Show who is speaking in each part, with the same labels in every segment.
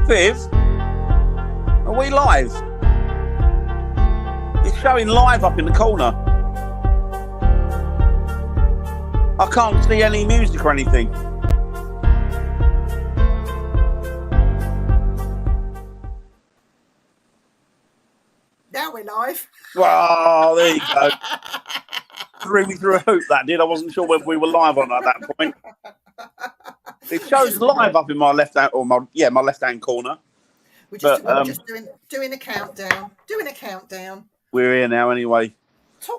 Speaker 1: Viv, are we live? It's showing live up in the corner. I can't see any music or anything.
Speaker 2: Now we're live.
Speaker 1: Well, there you go. Threw me through a hoop, that did. I wasn't sure whether we were live on at that point. It shows live up in my left hand, or my left hand corner.
Speaker 2: We're just doing a countdown. Doing a countdown.
Speaker 1: We're here now anyway.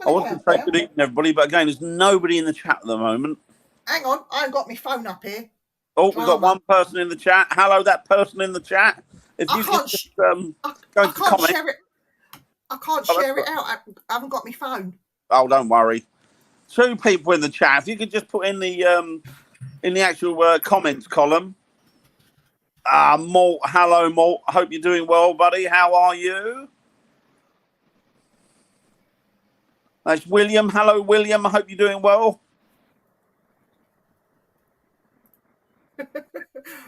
Speaker 1: I want to say good evening, everybody, but again, there's nobody in the chat at the moment.
Speaker 2: Hang on, I've got my phone up here.
Speaker 1: Oh, we've got one person in the chat. Hello, that person in the chat. If you
Speaker 2: I can't share it. I can't share it out. I haven't got my phone.
Speaker 1: Oh, don't worry. 2 people in the chat. If you could just put in the actual comments column. Malt, hello, Malt. I hope you're doing well, buddy. How are you? That's William. Hello, William. I hope you're doing well.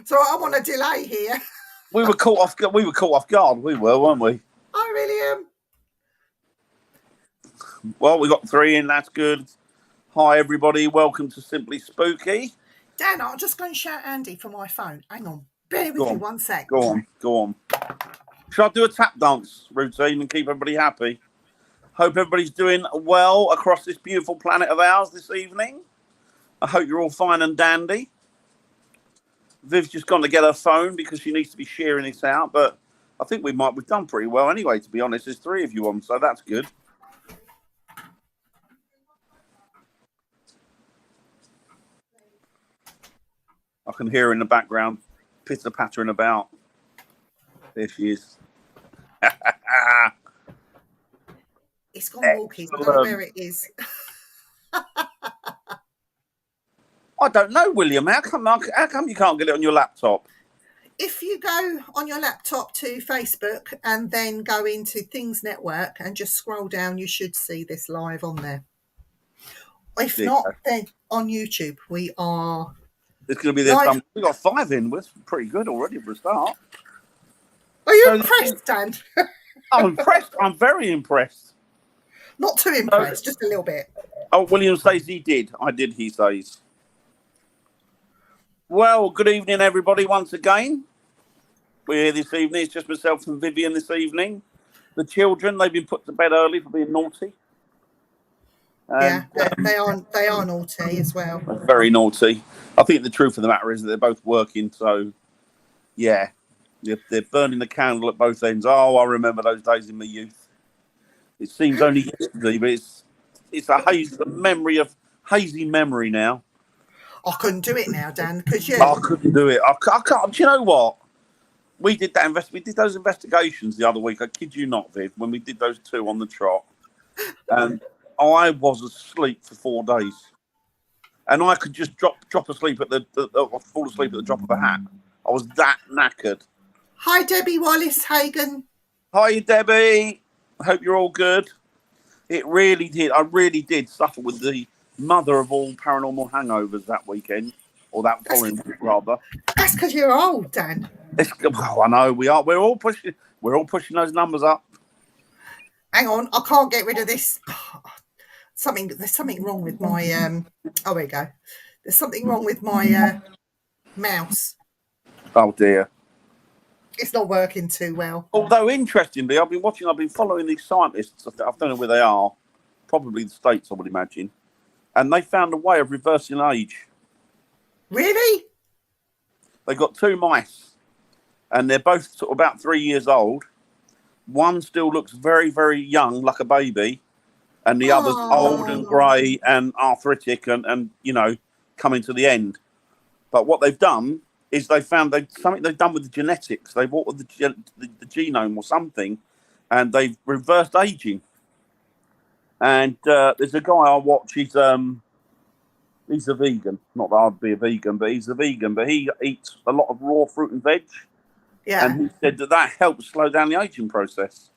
Speaker 2: So I'm on a delay here.
Speaker 1: We were caught off guard. We were, weren't we?
Speaker 2: I really am.
Speaker 1: Well, we got 3 in. That's good. Hi, everybody. Welcome to Simply Spooky.
Speaker 2: Dan, I'm just going to shout Andy for my phone. Hang on. Bear with me 1 sec.
Speaker 1: Go on. Shall I do a tap dance routine and keep everybody happy? Hope everybody's doing well across this beautiful planet of ours this evening. I hope you're all fine and dandy. Viv's just gone to get her phone because she needs to be sharing this out, but I think we've done pretty well anyway, to be honest. There's 3 of you on, so that's good. I can hear her in the background, pitter-pattering about. There she is.
Speaker 2: It's gone walking. I don't know where it is.
Speaker 1: I don't know, William. How come you can't get it on your laptop?
Speaker 2: If you go on your laptop to Facebook and then go into Things Network and just scroll down, you should see this live on there. If not, then on YouTube. We are...
Speaker 1: It's going to be this time. We've got 5 in. We're pretty good already for a start.
Speaker 2: Are you impressed, Dan?
Speaker 1: I'm impressed. I'm very impressed.
Speaker 2: Not too impressed, just a little bit.
Speaker 1: Oh, William says he did. I did, he says. Well, good evening, everybody, once again. We're here this evening. It's just myself and Vivian this evening. The children, they've been put to bed early for being naughty.
Speaker 2: Yeah, they are naughty as well.
Speaker 1: Very naughty. I think the truth of the matter is that they're both working, so yeah, they're burning the candle at both ends. Oh, I remember those days in my youth. It seems only yesterday, but it's a hazy memory now.
Speaker 2: I couldn't do it now, Dan, because
Speaker 1: I couldn't do it. I can't. Do you know what? We did those investigations the other week. I kid you not, Viv, when we did those 2 on the trot, and I was asleep for 4 days, and I could just drop asleep fall asleep at the drop of a hat. I was that knackered.
Speaker 2: Hi, Debbie Wallace-Hagan.
Speaker 1: Hi, Debbie. I hope you're all good. It really did. I really did suffer with the mother of all paranormal hangovers that weekend, or that following week, rather.
Speaker 2: That's because you're old, Dan.
Speaker 1: I know we are. We're all pushing those numbers up.
Speaker 2: Hang on, I can't get rid of this. There's something wrong with my oh, there we go. There's something wrong with my mouse.
Speaker 1: Oh dear.
Speaker 2: It's not working too well.
Speaker 1: Although interestingly, I've been following these scientists. I don't know where they are. Probably the States, I would imagine. And they found a way of reversing age.
Speaker 2: Really?
Speaker 1: They got 2 mice, and they're both sort of about 3 years old. One still looks very, very young, like a baby, and the other's old and grey and arthritic and coming to the end. But what they've done is something they've done with the genetics. They've altered the genome or something, and they've reversed aging. And there's a guy I watch. He's a vegan. Not that I'd be a vegan, but he's a vegan. But he eats a lot of raw fruit and veg. Yeah. And he said that helps slow down the aging process.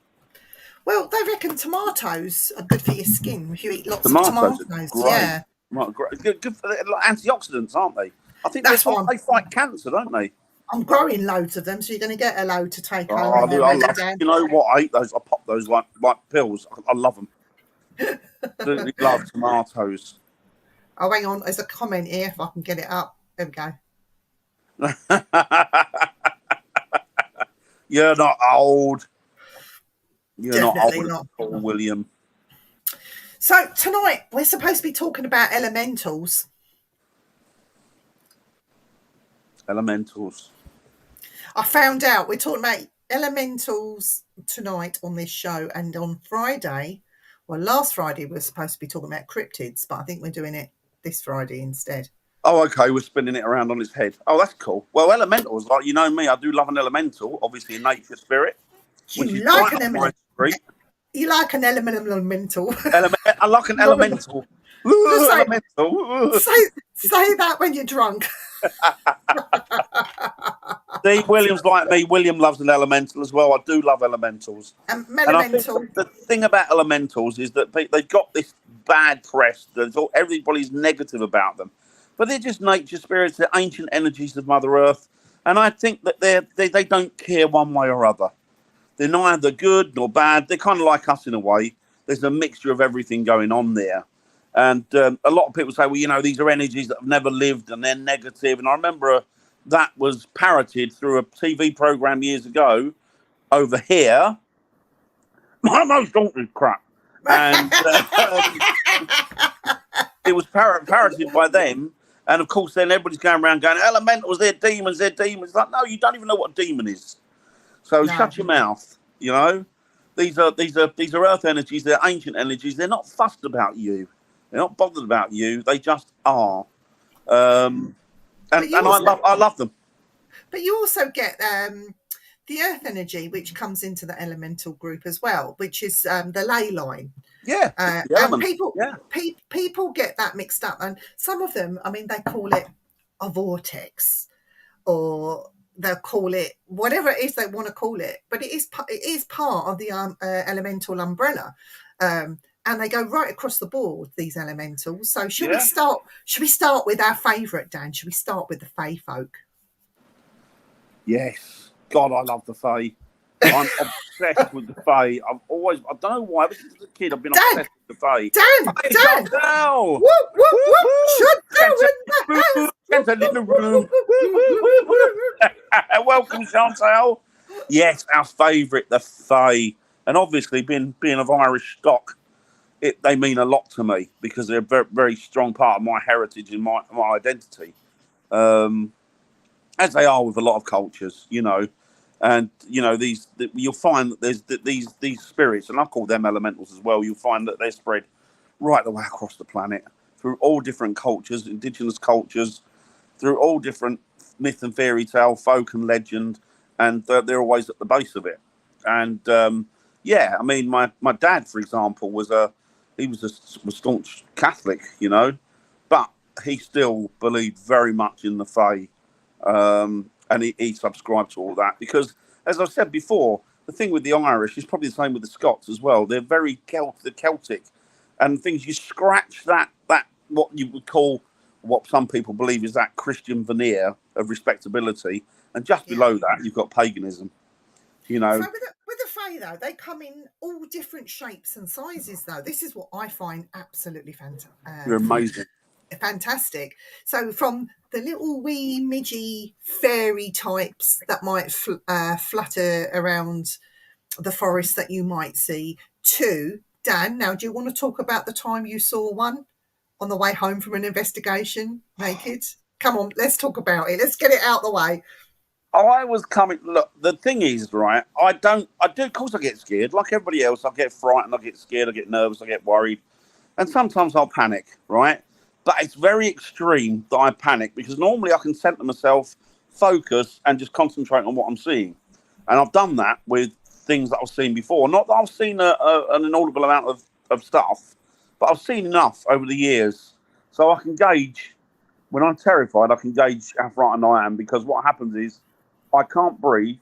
Speaker 2: Well, they reckon tomatoes are good for your skin if you eat lots of tomatoes.
Speaker 1: Great. Yeah. Right, great. Good for antioxidants, aren't they? I think they fight cancer, don't they?
Speaker 2: I'm growing loads of them, so you're going to get a load to take home.
Speaker 1: I you know what? I eat those. I pop those like pills. I love them. Absolutely love tomatoes.
Speaker 2: Oh, hang on. There's a comment here. If I can get it up. There we go.
Speaker 1: You're not old. You're
Speaker 2: Definitely
Speaker 1: not old, Paul William.
Speaker 2: So tonight we're supposed to be talking about elementals.
Speaker 1: Elementals.
Speaker 2: I found out we're talking about elementals tonight on this show, and on Friday, well, last Friday we were supposed to be talking about cryptids, but I think we're doing it this Friday instead.
Speaker 1: Oh, okay. We're spinning it around on his head. Oh, that's cool. Well, elementals, like you know me, I do love an elemental. Obviously, a nature spirit.
Speaker 2: You like an elemental? You like an elemental?
Speaker 1: I like an elemental. Elemental.
Speaker 2: Say that when you're drunk.
Speaker 1: See, William's like me. William loves an elemental as well. I do love elementals. And I think the thing about elementals is that they've got this bad press. Everybody's negative about them. But they're just nature spirits. They're ancient energies of Mother Earth. And I think that they don't care one way or other. They're neither good nor bad. They're kind of like us in a way. There's a mixture of everything going on there. And a lot of people say, well, you know, these are energies that have never lived and they're negative. And I remember that was parroted through a TV program years ago over here. My most daunting crap. And it was parroted by them. And of course, then everybody's going around going, elementals, they're demons, they're demons. Like, no, you don't even know what a demon is. So shut your mouth, you know. These are earth energies, they're ancient energies, they're not fussed about you. They're not bothered about you, they just are. And I love them. But
Speaker 2: you also get the earth energy, which comes into the elemental group as well, which is the ley line.
Speaker 1: Yeah,
Speaker 2: and people get that mixed up, and some of them, I mean, they call it a vortex, or they'll call it whatever it is they want to call it, but it is part of the elemental umbrella, and they go right across the board, these elementals. So should we start with our favourite, Dan? Should we start with the Fae folk?
Speaker 1: Yes, God, I love the Fae. I'm obsessed with the Fae. I don't know why, but since a kid, I've been obsessed with the Fae.
Speaker 2: Dan!
Speaker 1: Whoop, Chantal in the room. Welcome, Chantal. Yes, our favourite, the Fae. And obviously, being of Irish stock, they mean a lot to me because they're a very, very strong part of my heritage and my identity. As they are with a lot of cultures, you know. And you know you'll find that there's these spirits, and I call them elementals as well. You'll find that they're spread right the way across the planet through all different cultures, indigenous cultures, through all different myth and fairy tale, folk and legend, and they're always at the base of it. And I mean, my dad, for example, was a staunch Catholic, you know, but he still believed very much in the Fae. And he subscribed to all that because, as I said before, the thing with the Irish is probably the same with the Scots as well. They're very Celtic, and things you scratch that what you would call, what some people believe is that Christian veneer of respectability, and just below that you've got paganism. You know. So
Speaker 2: with the Fae though, they come in all different shapes and sizes. Though this is what I find absolutely fantastic.
Speaker 1: You're amazing.
Speaker 2: Fantastic. So from the little wee midgy fairy types that might flutter around the forest that you might see, to Dan, now do you want to talk about the time you saw one on the way home from an investigation naked? Come on, let's talk about it. Let's get it out the way.
Speaker 1: I was coming. Look, the thing is, right, I do, of course I get scared. Like everybody else, I get frightened, I get scared, I get nervous, I get worried. And sometimes I'll panic, right? But it's very extreme that I panic because normally I can center myself, focus, and just concentrate on what I'm seeing. And I've done that with things that I've seen before. Not that I've seen an inaudible amount of stuff, but I've seen enough over the years. So I can gauge, when I'm terrified, I can gauge how frightened I am, because what happens is I can't breathe,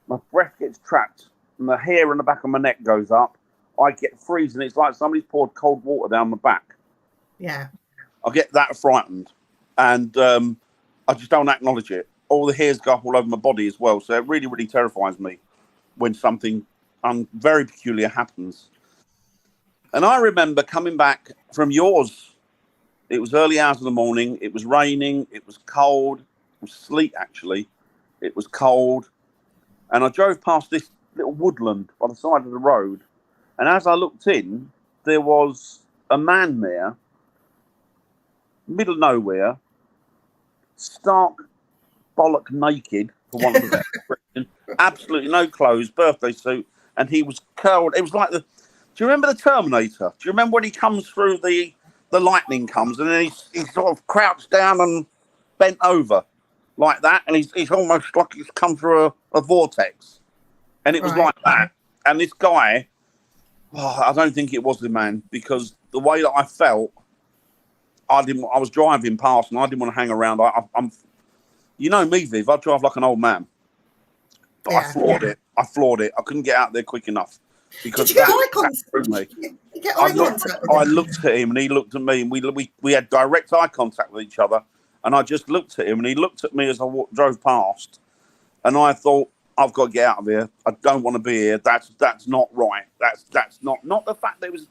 Speaker 1: my breath gets trapped, and the hair on the back of my neck goes up. I get freezing. It's like somebody's poured cold water down my back.
Speaker 2: Yeah.
Speaker 1: I get that frightened, and I just don't acknowledge it. all the hairs go up all over my body as well. So it really, really terrifies me when something very peculiar happens. And I remember coming back from yours. It was early hours of the morning. It was raining. It was cold. It was sleet, actually. It was cold. And I drove past this little woodland by the side of the road. And as I looked in, there was a man there, middle of nowhere, stark bollock naked, for one of the expression, absolutely no clothes, birthday suit, and he was curled. It was like do you remember the Terminator? Do you remember when he comes through the lightning comes and then he's sort of crouched down and bent over like that, and he's almost like he's come through a vortex, and it was like that. And this guy, I don't think it was the man, because the way that I felt, I was driving past and I didn't want to hang around. I'm you know me, Viv, I drive like an old man. But I floored it. I couldn't get out there quick enough. Because
Speaker 2: did you get eye contact? You get eye contact?
Speaker 1: I looked at him and he looked at me, and we had direct eye contact with each other. And I just looked at him and he looked at me as I drove past. And I thought, I've got to get out of here. I don't want to be here. That's not right. That's not the fact that it was.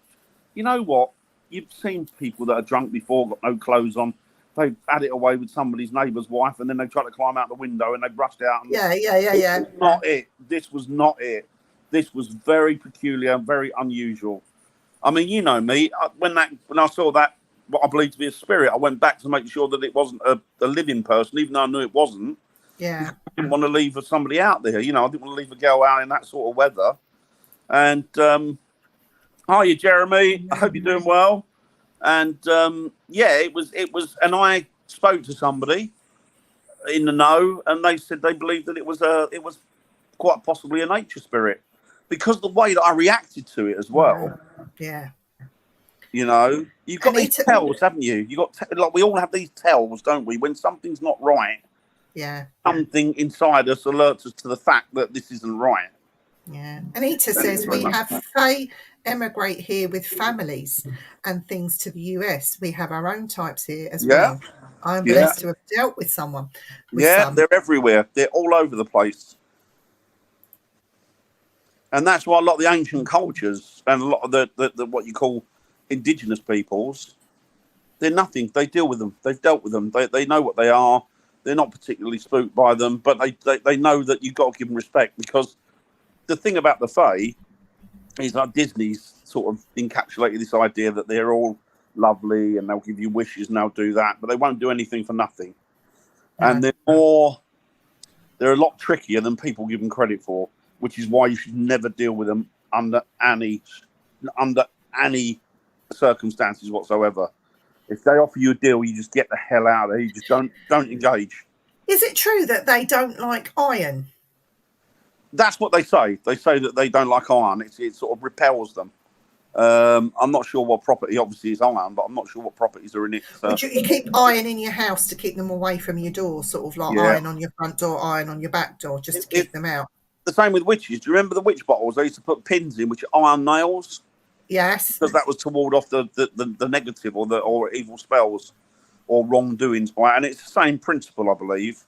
Speaker 1: You know what? You've seen people that are drunk before, got no clothes on. They've had it away with somebody's neighbour's wife, and then they tried to climb out the window and they brushed out. And
Speaker 2: yeah.
Speaker 1: This was not it. This was not it. This was very peculiar, very unusual. I mean, you know me. When I saw that, what I believed to be a spirit, I went back to make sure that it wasn't a living person, even though I knew it wasn't.
Speaker 2: Yeah.
Speaker 1: I didn't want to leave somebody out there. You know, I didn't want to leave a girl out in that sort of weather. And hiya, Jeremy. I hope you're doing well. And it was, and I spoke to somebody in the know, and they said they believed that it was quite possibly a nature spirit, because of the way that I reacted to it as well.
Speaker 2: Yeah.
Speaker 1: You know, you've got these tells, haven't you? You got like we all have these tells, don't we? When something's not right, something inside us alerts us to the fact that this isn't right.
Speaker 2: Yeah. Anita says we have Faye emigrate here with families and things to the US. We have our own types here as well. I'm blessed to have dealt with someone.
Speaker 1: They're everywhere. They're all over the place. And that's why a lot of the ancient cultures and a lot of the what you call indigenous peoples, they're nothing. They deal with them. They've dealt with them. They know what they are. They're not particularly spooked by them, but they know that you've got to give them respect, because the thing about the Fae is like Disney's sort of encapsulated this idea that they're all lovely and they'll give you wishes and they'll do that, but they won't do anything for nothing. And they're a lot trickier than people give them credit for, which is why you should never deal with them under any circumstances whatsoever. If they offer you a deal, you just get the hell out of there. You just don't engage.
Speaker 2: Is it true that they don't like iron?
Speaker 1: That's what they say. They say that they don't like iron. It sort of repels them. I'm not sure what property, obviously, is iron, but I'm not sure what properties are in it. So.
Speaker 2: You keep iron in your house to keep them away from your door, sort of like iron on your front door, iron on your back door, just to keep them out.
Speaker 1: The same with witches. Do you remember the witch bottles? They used to put pins in, which are iron nails.
Speaker 2: Yes.
Speaker 1: Because that was to ward off the negative or evil spells or wrongdoings. And it's the same principle, I believe.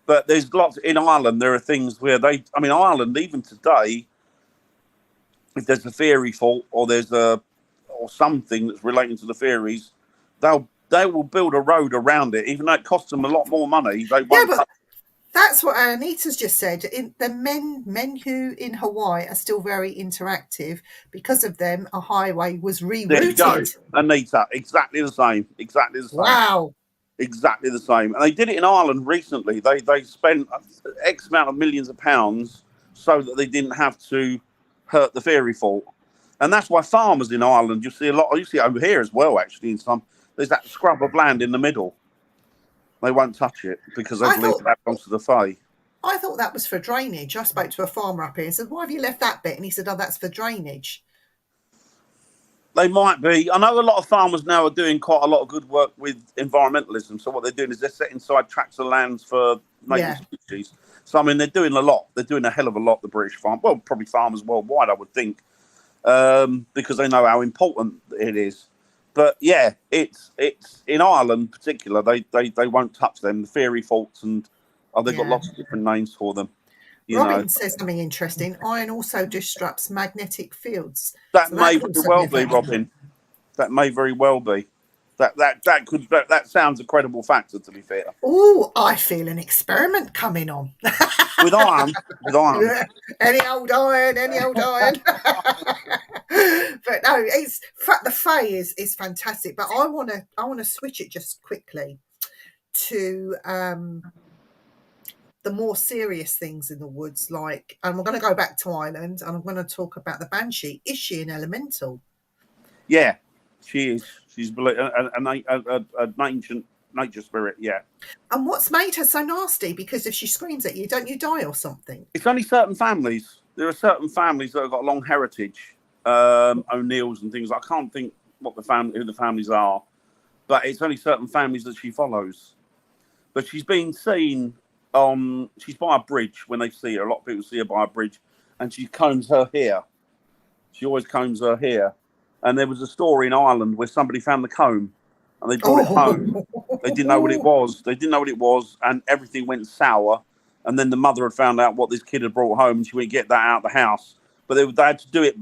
Speaker 1: But there's lots in Ireland. There are things where Ireland, even today, if there's a fairy fault or there's or something that's relating to the fairies, they will build a road around it, even though it costs them a lot more money. They won't.
Speaker 2: That's what Anita's just said. The men who in Hawaii are still very interactive. Because of them, a highway was rerouted.
Speaker 1: There you go, Anita. Exactly the same. Exactly the same.
Speaker 2: Wow.
Speaker 1: Exactly the same. And they did it in Ireland recently. They spent X amount of millions of pounds so that they didn't have to hurt the fairy fault. And that's why farmers in Ireland, you see it over here as well, actually, in some, there's that scrub of land in the middle. They won't touch it because they believe that belongs to the Fae.
Speaker 2: I thought that was for drainage. I spoke to a farmer up here and said, why have you left that bit? And he said, oh, that's for drainage.
Speaker 1: They might be. I know a lot of farmers now are doing quite a lot of good work with environmentalism. So what they're doing is they're setting aside tracts of lands for native species. So, I mean, they're doing a lot. They're doing a hell of a lot, the British farm. Well, probably farmers worldwide, I would think, because they know how important it is. But yeah, it's in Ireland in particular, they won't touch them. The fairy faults and Oh, they've got lots of different names for them.
Speaker 2: Robin says something interesting. Iron also disrupts magnetic fields.
Speaker 1: That may very well be, Robin. That may very well be. That sounds a credible factor, to be fair.
Speaker 2: Oh, I feel an experiment coming on.
Speaker 1: with iron.
Speaker 2: Any old iron. But no, it's the Fae is fantastic. But I wanna switch it just quickly to the more serious things in the woods, like, and we're going to go back to Ireland, and I'm going to talk about the Banshee. Is she an elemental?
Speaker 1: Yeah, she is. She's an ancient nature spirit, yeah.
Speaker 2: And what's made her so nasty? Because if she screams at you, don't you die or something?
Speaker 1: It's only certain families. There are certain families that have got a long heritage, O'Neills and things. I can't think who the families are, but it's only certain families that she follows. But she's been seen she's by a bridge when they see her. A lot of people see her by a bridge, and she combs her hair. She always combs her hair. And there was a story in Ireland where somebody found the comb and they brought it home. They didn't know what it was. And everything went sour. And then the mother had found out what this kid had brought home, and she wouldn't get that out of the house. But they had to do it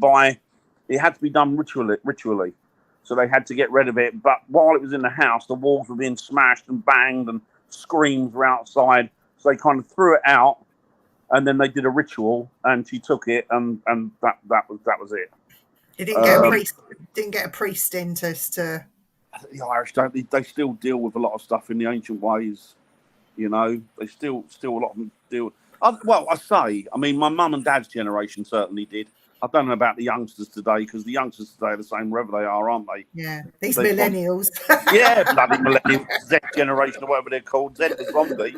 Speaker 1: it had to be done ritually. So they had to get rid of it. But while it was in the house, the walls were being smashed and banged and screams were outside. So they kind of threw it out, and then they did a ritual, and she took it, and that was it.
Speaker 2: You didn't get a priest. Didn't get a priest in to.
Speaker 1: The Irish don't. They still deal with a lot of stuff in the ancient ways. You know, they still a lot of them deal. Well, I mean, my mum and dad's generation certainly did. I don't know about the youngsters today, because the youngsters today are the same wherever they are, aren't they?
Speaker 2: Yeah, these millennials.
Speaker 1: Yeah, bloody millennials, Z generation or whatever they're called. Z is zombie.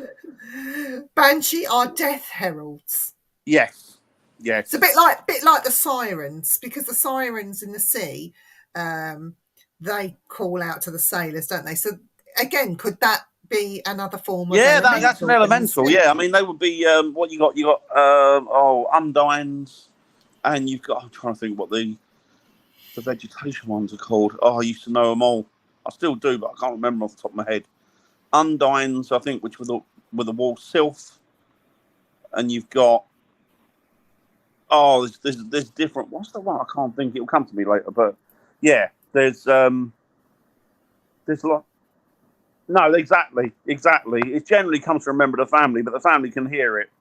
Speaker 2: Banshee are death heralds.
Speaker 1: Yes.
Speaker 2: It's a bit like the sirens, because the sirens in the sea, they call out to the sailors, don't they? So again, could that be another form of elemental?
Speaker 1: That's an elemental. Yeah, I mean, they would be what you got. You got undines. And you've got, I'm trying to think what the vegetation ones are called. Oh, I used to know them all. I still do, but I can't remember off the top of my head. Undines, I think, which were the wall sylph. And you've got, there's different, what's the one? I can't think. It'll come to me later. But yeah, there's a lot. No, exactly. It generally comes from a member of the family, but the family can hear it.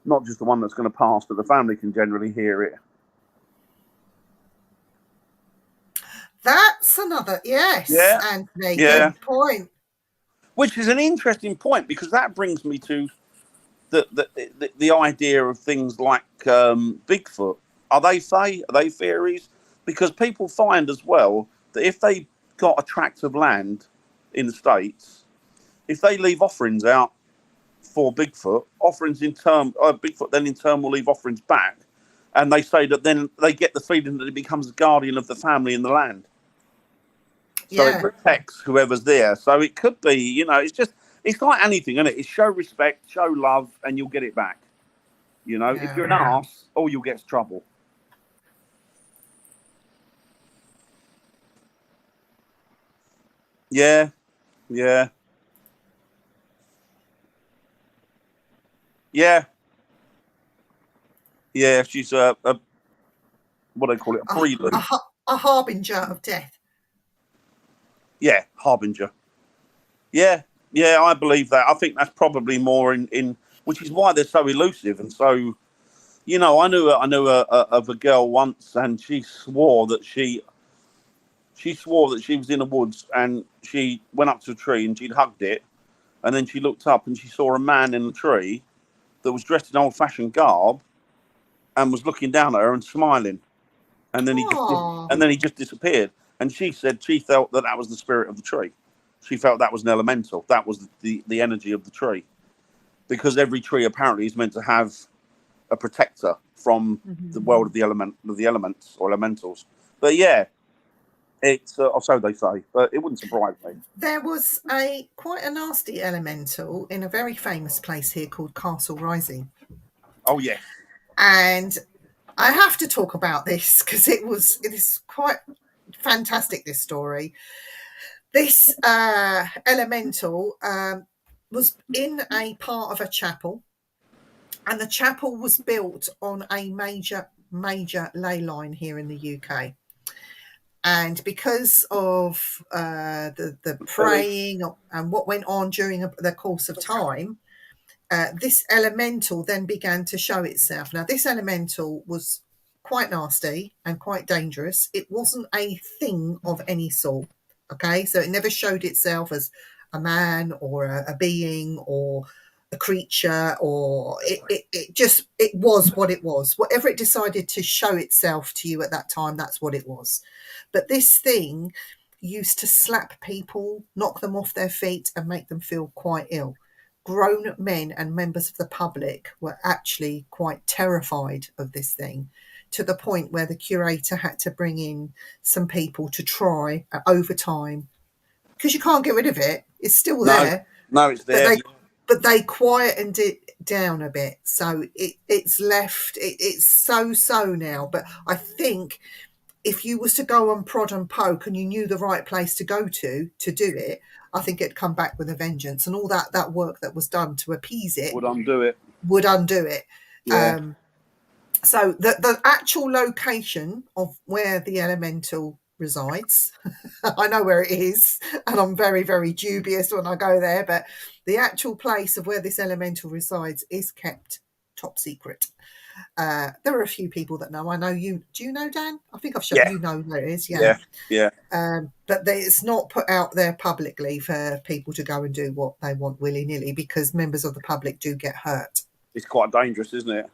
Speaker 1: Not just the one that's going to pass, but the family can generally hear it.
Speaker 2: That's another, Anthony, good point.
Speaker 1: Which is an interesting point, because that brings me to the idea of things like Bigfoot. Are they fae? Are they fairies? Because people find as well that if they got a tract of land in the States, if they leave offerings out for Bigfoot, Bigfoot then in turn will leave offerings back, and they say that then they get the feeling that it becomes the guardian of the family in the land. So it protects whoever's there. So it could be, it's like anything, isn't it? It's show respect, show love, and you'll get it back. If you're an arse, all you'll get is trouble. Yeah. She's a what do they call it? A prelude.
Speaker 2: A harbinger of death.
Speaker 1: Yeah, harbinger. Yeah, I believe that. I think that's probably more in which is why they're so elusive and so. I knew of a girl once, and she swore that she was in the woods, and she went up to a tree and she'd hugged it, and then she looked up and she saw a man in the tree that was dressed in old-fashioned garb and was looking down at her and smiling, and then he just disappeared. And she said she felt that was the spirit of the tree. She felt that was an elemental. That was the energy of the tree, because every tree apparently is meant to have a protector from the world of the elements or elementals. But yeah, it's or so they say. But it wouldn't surprise me.
Speaker 2: There was quite a nasty elemental in a very famous place here called Castle Rising.
Speaker 1: Oh yeah.
Speaker 2: And I have to talk about this because it is quite fantastic, this story. This elemental was in a part of a chapel, and the chapel was built on a major ley line here in the UK. And because of the praying and what went on during the course of time, this elemental then began to show itself. Now, this elemental was quite nasty and quite dangerous. It wasn't a thing of any sort. Okay, so it never showed itself as a man or a being or a creature, or it was what it was. Whatever it decided to show itself to you at that time, that's what it was. But this thing used to slap people, knock them off their feet, and make them feel quite ill. Grown men and members of the public were actually quite terrified of this thing, to the point where the curator had to bring in some people to try over time, because you can't get rid of it. It's still there.
Speaker 1: No, it's there.
Speaker 2: But they quietened it down a bit. So it's left, it's so now. But I think if you was to go and prod and poke and you knew the right place to go to do it, I think it'd come back with a vengeance. And all that work that was done to appease it
Speaker 1: would undo it.
Speaker 2: Yeah. So the actual location of where the elemental resides, I know where it is, and I'm very, very dubious when I go there, but the actual place of where this elemental resides is kept top secret. There are a few people that know. I know you. Do you know, Dan? I think I've shown you know where it is.
Speaker 1: Yeah.
Speaker 2: But it's not put out there publicly for people to go and do what they want willy-nilly, because members of the public do get hurt.
Speaker 1: It's quite dangerous, isn't it?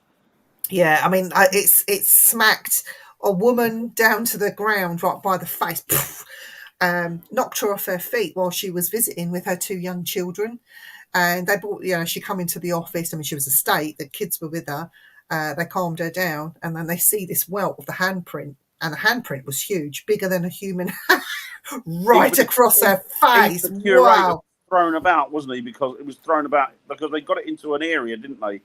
Speaker 2: Yeah, I mean, it's smacked a woman down to the ground right by the face, knocked her off her feet while she was visiting with her 2 young children. And they brought, she come into the office. I mean, she was a state, the kids were with her. They calmed her down, and then they see this welt of the handprint, and the handprint was huge, bigger than a human, right across her face.
Speaker 1: The curator was thrown about, wasn't he? Because it was thrown about because they got it into an area, didn't they?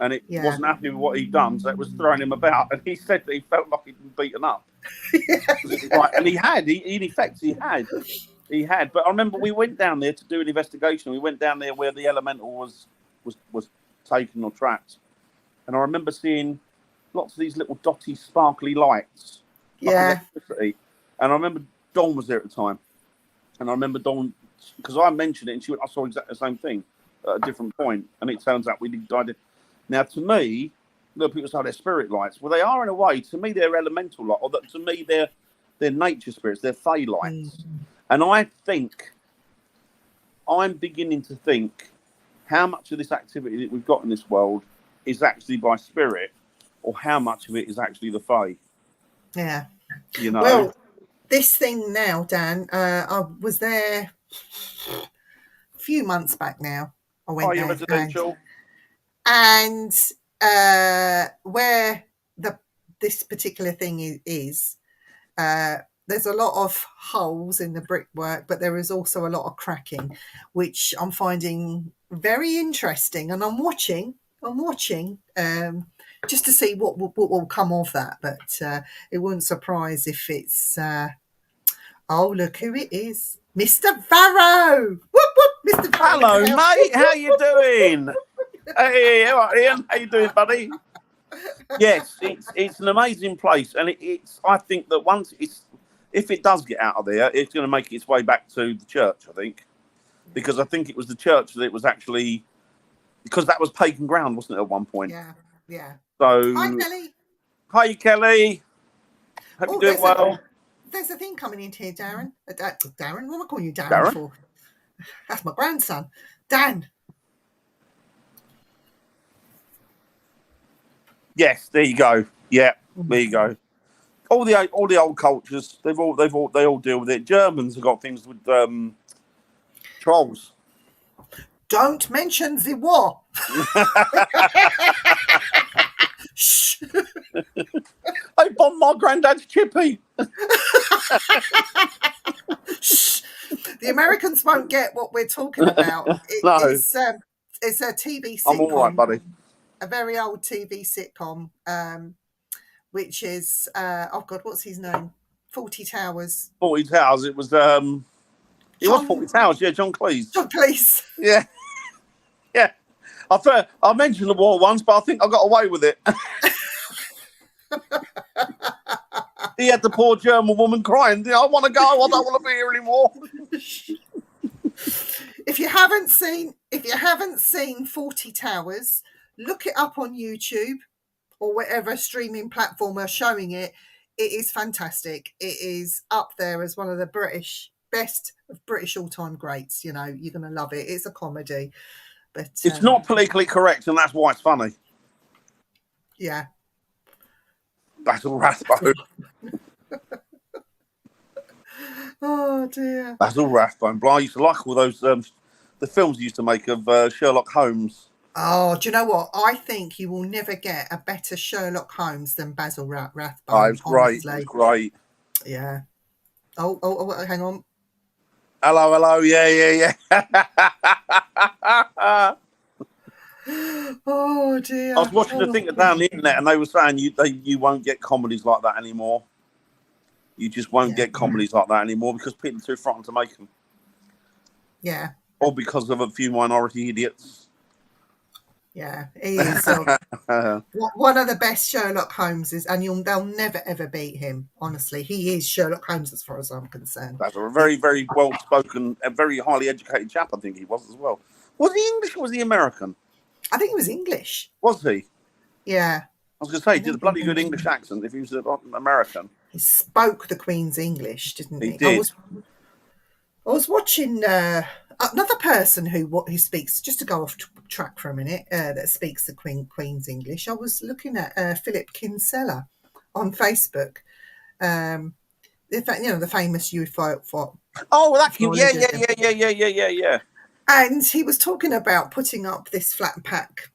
Speaker 1: And it wasn't happy with what he'd done, so it was throwing him about. And he said that he felt like he'd been beaten up. Right. And he had. In effect, he had. But I remember we went down there to do an investigation. We went down there where the elemental was taken or trapped. And I remember seeing lots of these little dotty, sparkly lights.
Speaker 2: Yeah.
Speaker 1: And I remember Dawn was there at the time. And I remember Dawn, because I mentioned it, and she went, I saw exactly the same thing at a different point. And it turns out we died. Now, to me, people say they're spirit lights. Well, they are in a way. To me, they're elemental light. Or to me, they're nature spirits. They're fey lights. And I'm beginning to think how much of this activity that we've got in this world is actually by spirit, or how much of it is actually the fey.
Speaker 2: Yeah.
Speaker 1: Well,
Speaker 2: this thing now, Dan, I was there a few months back now. I went there.
Speaker 1: Residential?
Speaker 2: And where this particular thing is, there's a lot of holes in the brickwork, but there is also a lot of cracking, which I'm finding very interesting. And I'm watching just to see what will come of that. But it wouldn't surprise if it's look who it is, Mr. Varro. Whoop whoop, Mr. Varro.
Speaker 1: Hello, mate. How you doing? Hey, all right, Ian. How you doing, buddy? Yes, it's an amazing place, and I think that if it does get out of there, it's going to make its way back to the church. I think, because I think it was the church that it was actually. Because that was pagan ground, wasn't it, at one point?
Speaker 2: Yeah.
Speaker 1: So,
Speaker 2: hi, Kelly.
Speaker 1: Hi, Kelly. Hope you're doing well.
Speaker 2: There's a thing coming into here, Darren. Darren? What am I calling you Darren for? That's my grandson. Dan. Yes,
Speaker 1: there you go. Yeah, there you go. All the old cultures, they all deal with it. Germans have got things with trolls.
Speaker 2: Don't mention the war. Shh.
Speaker 1: They bombed my granddad's chippy.
Speaker 2: Shh. The Americans won't get what we're talking about.
Speaker 1: No.
Speaker 2: It's a TV sitcom.
Speaker 1: I'm all right, buddy.
Speaker 2: A very old TV sitcom, which is what's his name? Fawlty Towers.
Speaker 1: Fawlty Towers. It was. It was Fawlty Towers. Yeah, John Cleese.
Speaker 2: John Cleese.
Speaker 1: Yeah. I mentioned the war once, but I think I got away with it. He had the poor German woman crying. I want to go. I don't want to be here anymore.
Speaker 2: If you haven't seen 40 Towers, look it up on YouTube or whatever streaming platform are showing it. It is fantastic. It is up there as one of the best of British all-time greats. You know, you're going to love it. It's a comedy, but
Speaker 1: it's not politically correct, and that's why it's funny.
Speaker 2: Yeah.
Speaker 1: Basil Rathbone.
Speaker 2: Oh dear.
Speaker 1: Basil Rathbone. But I used to like all those the films he used to make of Sherlock Holmes.
Speaker 2: Oh, do you know what? I think you will never get a better Sherlock Holmes than Basil Rathbone.
Speaker 1: Oh, it was great. It was great.
Speaker 2: Yeah. Oh, hang on.
Speaker 1: Hello. Yeah.
Speaker 2: Oh dear.
Speaker 1: I was watching the thing down the internet, and they were saying you won't get comedies like that anymore. You just won't get comedies like that anymore because people are too frightened to make them.
Speaker 2: Yeah.
Speaker 1: Or because of a few minority idiots.
Speaker 2: Yeah, he is one of the best Sherlock Holmeses, and they'll never ever beat him. Honestly, he is Sherlock Holmes as far as I'm concerned.
Speaker 1: That's a very, very well spoken, a very highly educated chap. I think he was as well. Was he English or was he American?
Speaker 2: I think he was English.
Speaker 1: Was he?
Speaker 2: Yeah.
Speaker 1: I was going to say, he did a bloody good English accent if he was American.
Speaker 2: He spoke the Queen's English, didn't he?
Speaker 1: He did.
Speaker 2: I was watching another person who speaks, just to go off track for a minute, that speaks the Queen's English. I was looking at Philip Kinsella on Facebook. In fact, the famous UFO.
Speaker 1: Oh, that yeah.
Speaker 2: And he was talking about putting up this flat pack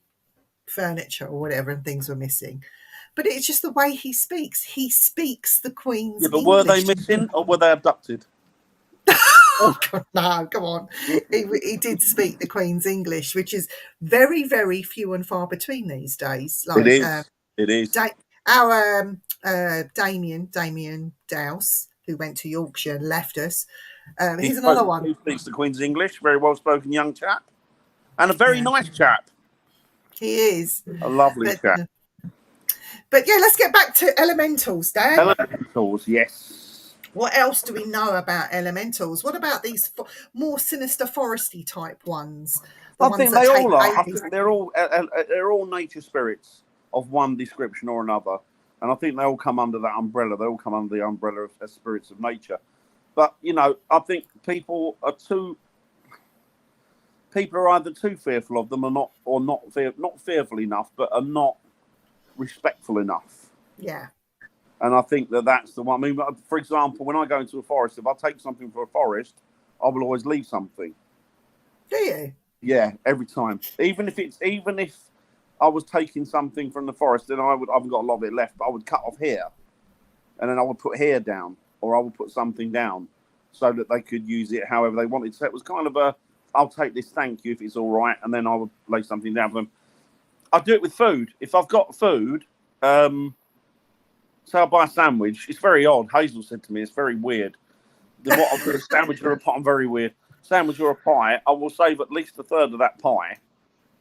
Speaker 2: furniture or whatever, and things were missing. But it's just the way he speaks. He speaks the Queen's English.
Speaker 1: Yeah, but were they missing or were they abducted?
Speaker 2: Oh, God, no, come on. He did speak the Queen's English, which is very, very few and far between these days. Like,
Speaker 1: it is.
Speaker 2: Our Damien Dowse, who went to Yorkshire and left us, he's another one.
Speaker 1: Who speaks the Queen's English, very well-spoken young chap. And a very nice chap.
Speaker 2: He is.
Speaker 1: A lovely chap.
Speaker 2: But yeah, let's get back to elementals, Dan.
Speaker 1: Elementals, yes.
Speaker 2: What else do we know about elementals? What about these more sinister foresty type ones?
Speaker 1: I think they all are. I think they're all nature spirits of one description or another. And I think they all come under that umbrella. They all come under the umbrella of spirits of nature. But, I think people are either too fearful of them or not fearful enough, but are not respectful enough.
Speaker 2: Yeah.
Speaker 1: And I think that's the one. I mean, for example, when I go into a forest, if I take something for a forest, I will always leave something.
Speaker 2: Do you?
Speaker 1: Yeah, every time. Even if I was taking something from the forest, then I've got a lot of it left, but I would cut off here, and then I would put here down, or I would put something down, so that they could use it however they wanted. So it was kind of I'll take this, thank you, if it's all right, and then I would lay something down for them. I do it with food. If I've got food, so I'll buy a sandwich. It's very odd. Hazel said to me, it's very weird. What I'll do, a sandwich or a pie, I'm very weird. Sandwich or a pie, I will save at least a third of that pie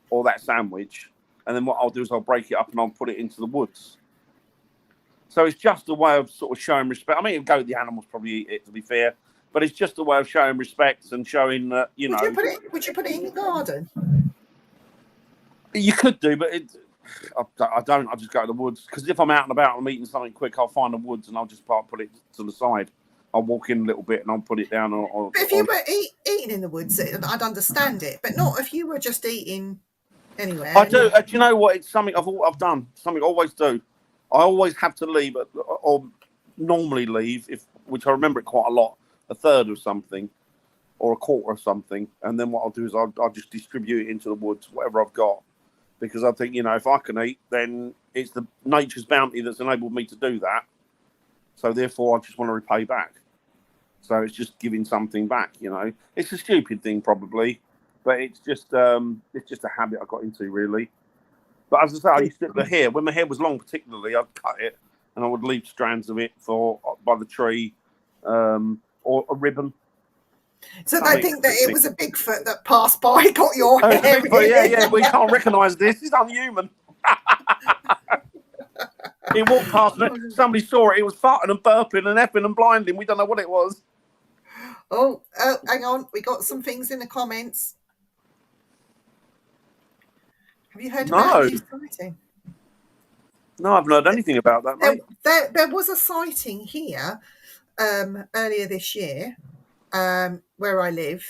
Speaker 1: or that sandwich. And then what I'll do is I'll break it up and I'll put it into the woods. So it's just a way of sort of showing respect. I mean, go with the animals probably eat it, to be fair. But it's just a way of showing respect and showing that, Would
Speaker 2: you put it in your garden?
Speaker 1: You could do, but I don't. I just go to the woods because if I'm out and about and I'm eating something quick, I'll find the woods and I'll just put it to the side. I'll walk in a little bit and I'll put it down.
Speaker 2: But if you were eating in the woods, I'd understand it. But not if you were just eating anywhere.
Speaker 1: I do. Do you know what? It's something I've done. Something I always do. I always have to leave, or normally leave, which I remember it quite a lot, a third of something or a quarter of something. And then what I'll do is I'll just distribute it into the woods, whatever I've got. Because I think, if I can eat, then it's the nature's bounty that's enabled me to do that. So therefore, I just want to repay back. So it's just giving something back, It's a stupid thing, probably, but it's just a habit I got into, really. But as I say, I used to do the hair. When my hair was long, particularly, I'd cut it and I would leave strands of it by the tree or a ribbon.
Speaker 2: So they think that it was a Bigfoot that passed by, got your
Speaker 1: Oh,
Speaker 2: hair.
Speaker 1: Bigfoot, yeah. We can't recognise this. It's unhuman. He walked past and somebody saw it. It was farting and burping and effing and blinding. We don't know what it was.
Speaker 2: Oh, hang on. We got some things in the comments. Have you heard about a new sighting?
Speaker 1: No, I haven't heard anything about that, mate.
Speaker 2: There was a sighting here earlier this year where I live,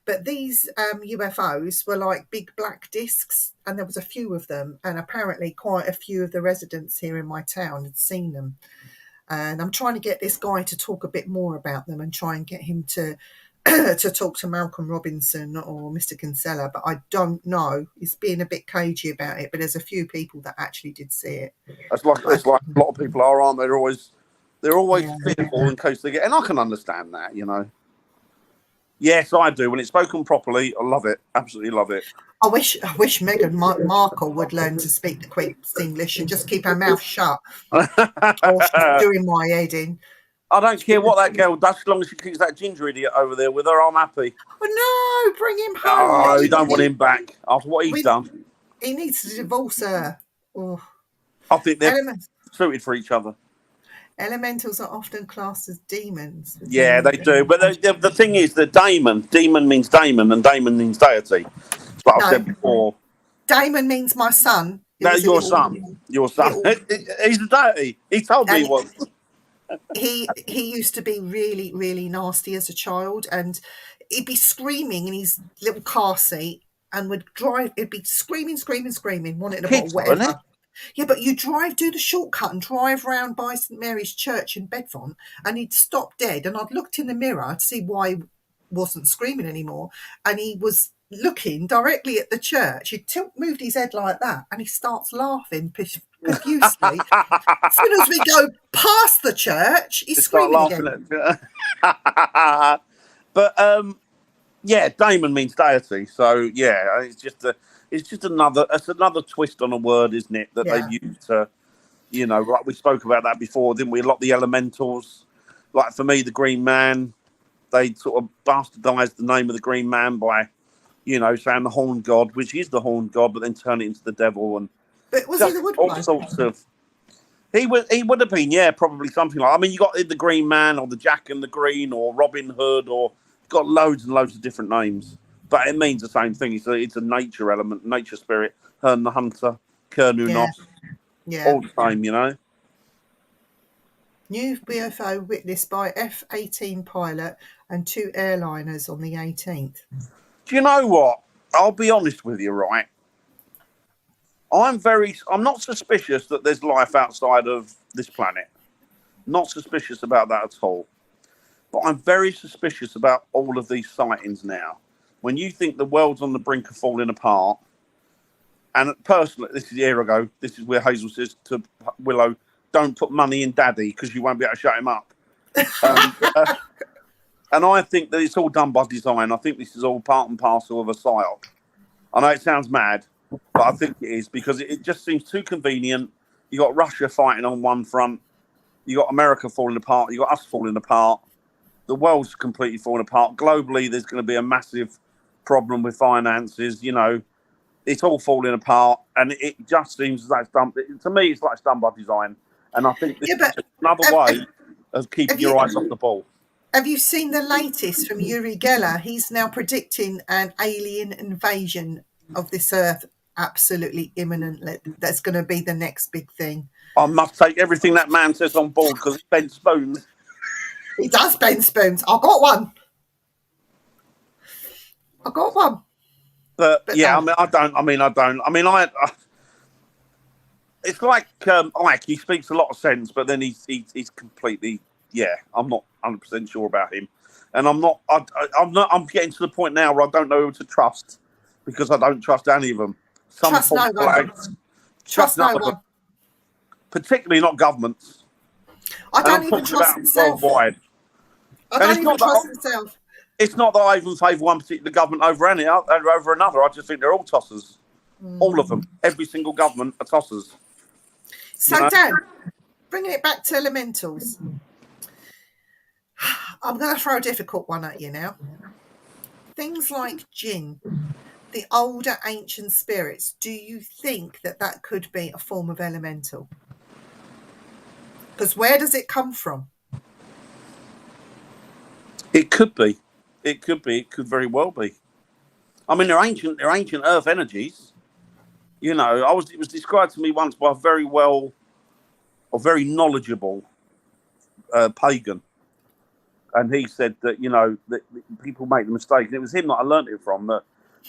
Speaker 2: but these UFOs were like big black discs, and there was a few of them, and apparently quite a few of the residents here in my town had seen them. And I'm trying to get this guy to talk a bit more about them and try and get him to to talk to Malcolm Robinson or Mr. Kinsella, but I don't know. He's being a bit cagey about it, but there's a few people that actually did see it.
Speaker 1: It's like a lot of people are, aren't they? They're always fearful in case they get, and I can understand that, you know. Yes, I do. When it's spoken properly, I love it. Absolutely love it.
Speaker 2: I wish Meghan Markle would learn to speak the Queen's English and just keep her mouth shut. Or she's doing my head in.
Speaker 1: I don't care what that girl does, as long as she keeps that ginger idiot over there with her. I'm happy.
Speaker 2: Oh no, bring him home.
Speaker 1: Oh, you don't want him back after what he's done.
Speaker 2: He needs to divorce her. Oh.
Speaker 1: I think they're suited for each other.
Speaker 2: Elementals are often classed as demons.
Speaker 1: Yeah, they do. But the thing is, the daemon means daemon, and daemon means deity. That's what I've said before.
Speaker 2: Daemon means my son.
Speaker 1: No, your son. Your son. He's a deity. He told me he was.
Speaker 2: He used to be really, really nasty as a child, and he'd be screaming in his little car seat and would drive. He'd be screaming, wanting to bottle whatever. Yeah, but you do the shortcut and drive round by St Mary's Church in Bedfont, and he'd stop dead, and I'd looked in the mirror to see why he wasn't screaming anymore, and he was looking directly at the church. He moved his head like that, and he starts laughing profusely. As soon as we go past the church, he's screaming again. But
Speaker 1: yeah, daemon means deity. So yeah, it's just another twist on a word, isn't it? That they've used to, you know, like we spoke about that before, didn't we? A lot of the elementals, like for me, the Green Man, they sort of bastardized the name of the Green Man by, you know, saying the Horned God, which is the Horned God, but then turn it into the devil. And
Speaker 2: but was he the wood
Speaker 1: all
Speaker 2: one?
Speaker 1: sorts of. He would have been, yeah, probably something like. I mean, you got the Green Man or the Jack and the Green or Robin Hood, or got loads and loads of different names, but it means the same thing. It's a nature element, nature spirit. Herne the Hunter, Kernu Nos, all the same, you know.
Speaker 2: New UFO witnessed by F-18 pilot and 2 airliners on the 18th.
Speaker 1: Do you know what? I'll be honest with you, right? I'm not suspicious that there's life outside of this planet. Not suspicious about that at all. But I'm very suspicious about all of these sightings now. When you think the world's on the brink of falling apart, and personally, this is a year ago, this is where Hazel says to Willow, don't put money in Daddy because you won't be able to shut him up. And I think that it's all done by design. I think this is all part and parcel of a psyop. I know it sounds mad, but I think it is, because it just seems too convenient. You got Russia fighting on one front, you got America falling apart, you got us falling apart. The world's completely falling apart. Globally, there's going to be a massive problem with finances. You know, it's all falling apart, and it just seems like it's done. To me, it's like it's done by design. And I think this is just another way of keeping your eyes off the ball.
Speaker 2: Have you seen the latest from Uri Geller? He's now predicting an alien invasion of this Earth absolutely imminently. That's going to be the next big thing.
Speaker 1: I must take everything that man says on board because it's bent spoons.
Speaker 2: He does bend spoons. I got one.
Speaker 1: But yeah, I don't. It's like Ike. He speaks a lot of sense, but then he's completely. Yeah, I'm not 100% sure about him, and I'm not. I'm getting to the point now where I don't know who to trust because I don't trust any of them.
Speaker 2: Trust no one. Trust no one.
Speaker 1: Particularly not governments.
Speaker 2: I don't even trust myself.
Speaker 1: Worldwide.
Speaker 2: I don't even trust myself.
Speaker 1: It's not that I even favour one particular government over another. I just think they're all tossers. All of them. Every single government are tossers.
Speaker 2: So, you know? Dan, bringing it back to elementals. I'm going to throw a difficult one at you now. things like jinn, the older ancient spirits, do you think that that could be a form of elemental? Because where does it come from?
Speaker 1: It could be. It could be. It could very well be. I mean, they're ancient earth energies. You know, it was described to me once by a very knowledgeable pagan. And he said that, you know, that people make the mistake, and it was him that I learned it from, that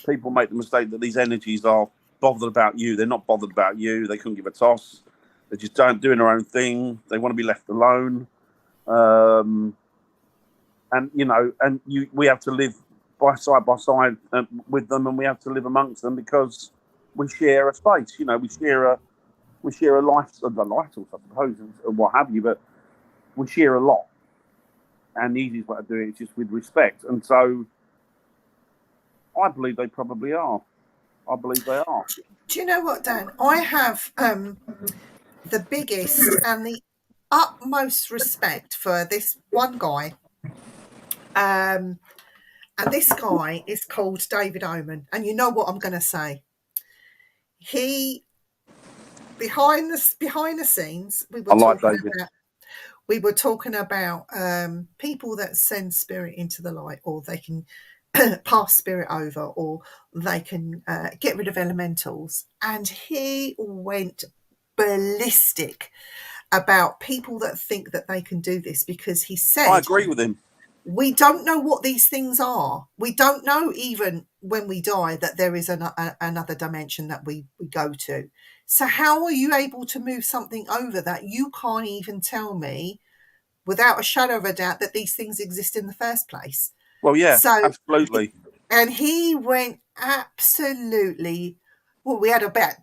Speaker 1: people make the mistake that these energies are bothered about you. They're not bothered about you. They couldn't give a toss. They're just doing their own thing. They want to be left alone. And, you know, we have to live side by side with them, and we have to live amongst them because we share a space. You know, we share a life, I suppose, and what have you, but we share a lot. And the easiest way to do it is just with respect. And so I believe they probably are. I believe they are.
Speaker 2: Do you know what, Dan? I have the biggest and the utmost respect for this one guy. And this guy is called David Oman. And you know what I'm going to say? He, behind the scenes, we were talking about people that send spirit into the light, or they can pass spirit over, or they can get rid of elementals. And he went ballistic about people that think that they can do this, because he said,
Speaker 1: I agree with him.
Speaker 2: We don't know what these things are. We don't know even when we die that there is another dimension that we go to. So how are you able to move something over that you can't even tell me without a shadow of a doubt that these things exist in the first place?
Speaker 1: Well, yeah, so, absolutely.
Speaker 2: And he went absolutely, well, we had about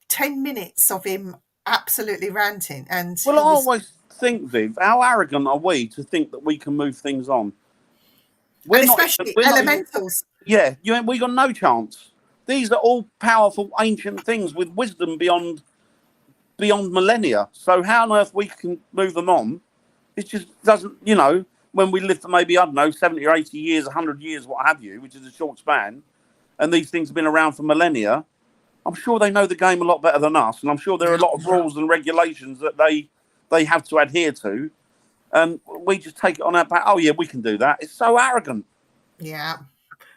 Speaker 2: 10 minutes of him absolutely ranting. And
Speaker 1: well, I always think, Viv, how arrogant are we to think that we can move things on?
Speaker 2: We're especially elementals.
Speaker 1: We got no chance. These are all powerful ancient things with wisdom beyond millennia. So how on earth we can move them on? It just doesn't, you know, when we live for maybe, I don't know, 70 or 80 years, 100 years, what have you, which is a short span, and these things have been around for millennia, I'm sure they know the game a lot better than us, and I'm sure there are a lot of rules and regulations that they have to adhere to, and we just take it on our back. Oh, yeah, we can do that. It's so arrogant.
Speaker 2: Yeah.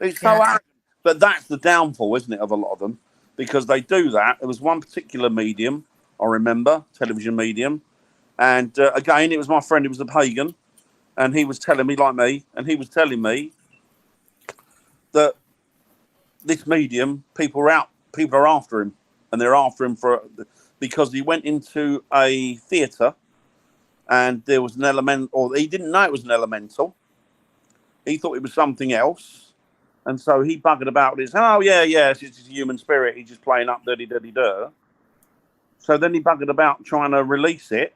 Speaker 1: It's so arrogant. But that's the downfall, isn't it, of a lot of them? Because they do that. There was one particular medium, I remember, television medium, and again, it was my friend, it was a pagan, and he was telling me, like me, and he was telling me that this medium, people are after him, and they're after him because he went into a theatre, and there was an element, or he didn't know it was an elemental. He thought it was something else, and so he buggered about this. Oh yeah, it's just a human spirit. He's just playing up, dirty. So then he buggered about trying to release it.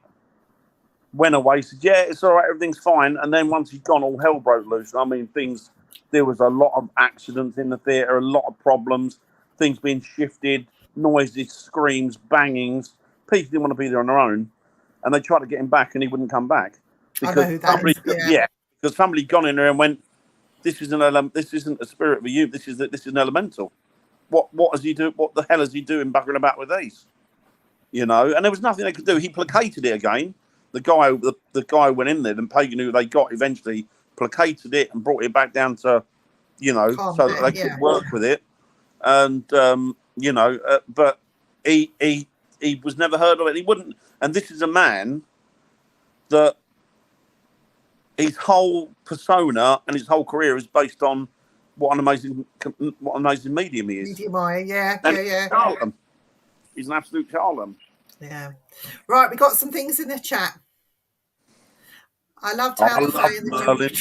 Speaker 1: Went away, said, yeah, it's all right, everything's fine. And then once he'd gone, all hell broke loose. I mean, there was a lot of accidents in the theatre, a lot of problems, things being shifted, noises, screams, bangings. People didn't want to be there on their own. And they tried to get him back, and he wouldn't come back. Because because somebody gone in there and went, this isn't a spirit for you, this is an elemental. What does he do? What the hell is he doing buggering about with these? You know, and there was nothing they could do. He placated it again. The guy went in there, and pagan who they got eventually placated it and brought it back down to, you know, so that they could work with it. And you know, but he was never heard of it. He wouldn't. And this is a man that his whole persona and his whole career is based on what an amazing medium he is. Charlatan. He's an absolute charlatan.
Speaker 2: Yeah. Right, we got some things in the chat. I loved how
Speaker 1: Merlin.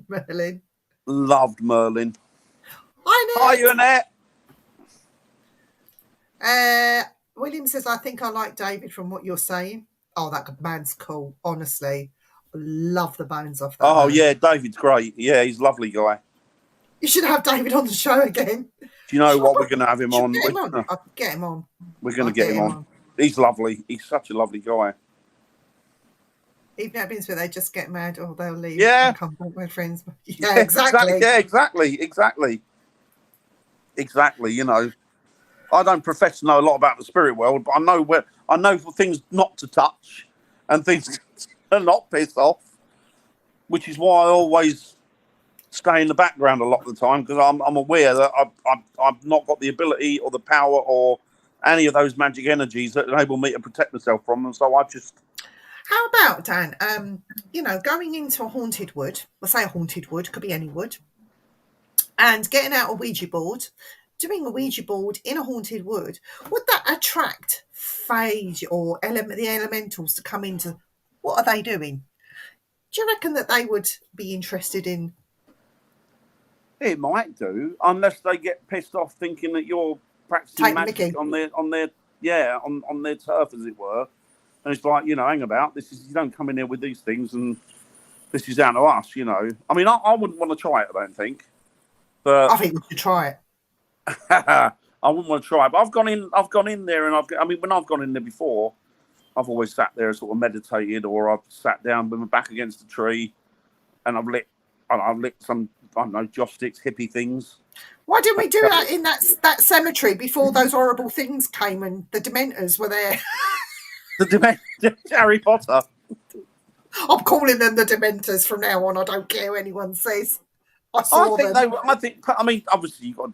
Speaker 2: Merlin.
Speaker 1: Loved Merlin.
Speaker 2: Hi,
Speaker 1: you, Annette.
Speaker 2: William says, I think I like David from what you're saying. Oh, that man's cool, honestly. Love the bones off that.
Speaker 1: Oh, man. Yeah, David's great. Yeah, he's a lovely guy.
Speaker 2: You should have David on the show again.
Speaker 1: Do you know what? We're going to have him on.
Speaker 2: I'll get him on.
Speaker 1: We're going to get him on. He's lovely. He's such a lovely guy.
Speaker 2: Even at Binsford, they just get mad or they'll leave
Speaker 1: Yeah.
Speaker 2: and come back with friends. Yeah, exactly.
Speaker 1: Yeah, exactly. You know, I don't profess to know a lot about the spirit world, but I know things not to touch and things to not piss off, which is why I always stay in the background a lot of the time, because I'm aware that I've not got the ability or the power or any of those magic energies that enable me to protect myself from them. So I just.
Speaker 2: How about, Dan, you know, going into a haunted wood, let's say a haunted wood, could be any wood, and getting out a Ouija board, doing a Ouija board in a haunted wood, would that attract phage or the elementals to come into? What are they doing? Do you reckon that they would be interested in?
Speaker 1: It might do, unless they get pissed off thinking that you're practicing
Speaker 2: Take
Speaker 1: magic
Speaker 2: Mickey.
Speaker 1: on their turf, as it were. And it's like, you know, hang about. You don't come in here with these things, and this is down to us, you know. I mean, I wouldn't want to try it, I don't think. But
Speaker 2: I think we should try it.
Speaker 1: I wouldn't want to try it. But I've gone in there, and when I've gone in there before, I've always sat there and sort of meditated, or I've sat down with my back against a tree, and I've lit some, I don't know, joss sticks, hippie things.
Speaker 2: Why didn't we do that in that cemetery before those horrible things came and the Dementors were there?
Speaker 1: The Dementors, Harry Potter.
Speaker 2: I'm calling them the Dementors from now on. I don't care what anyone says. I
Speaker 1: mean, obviously you got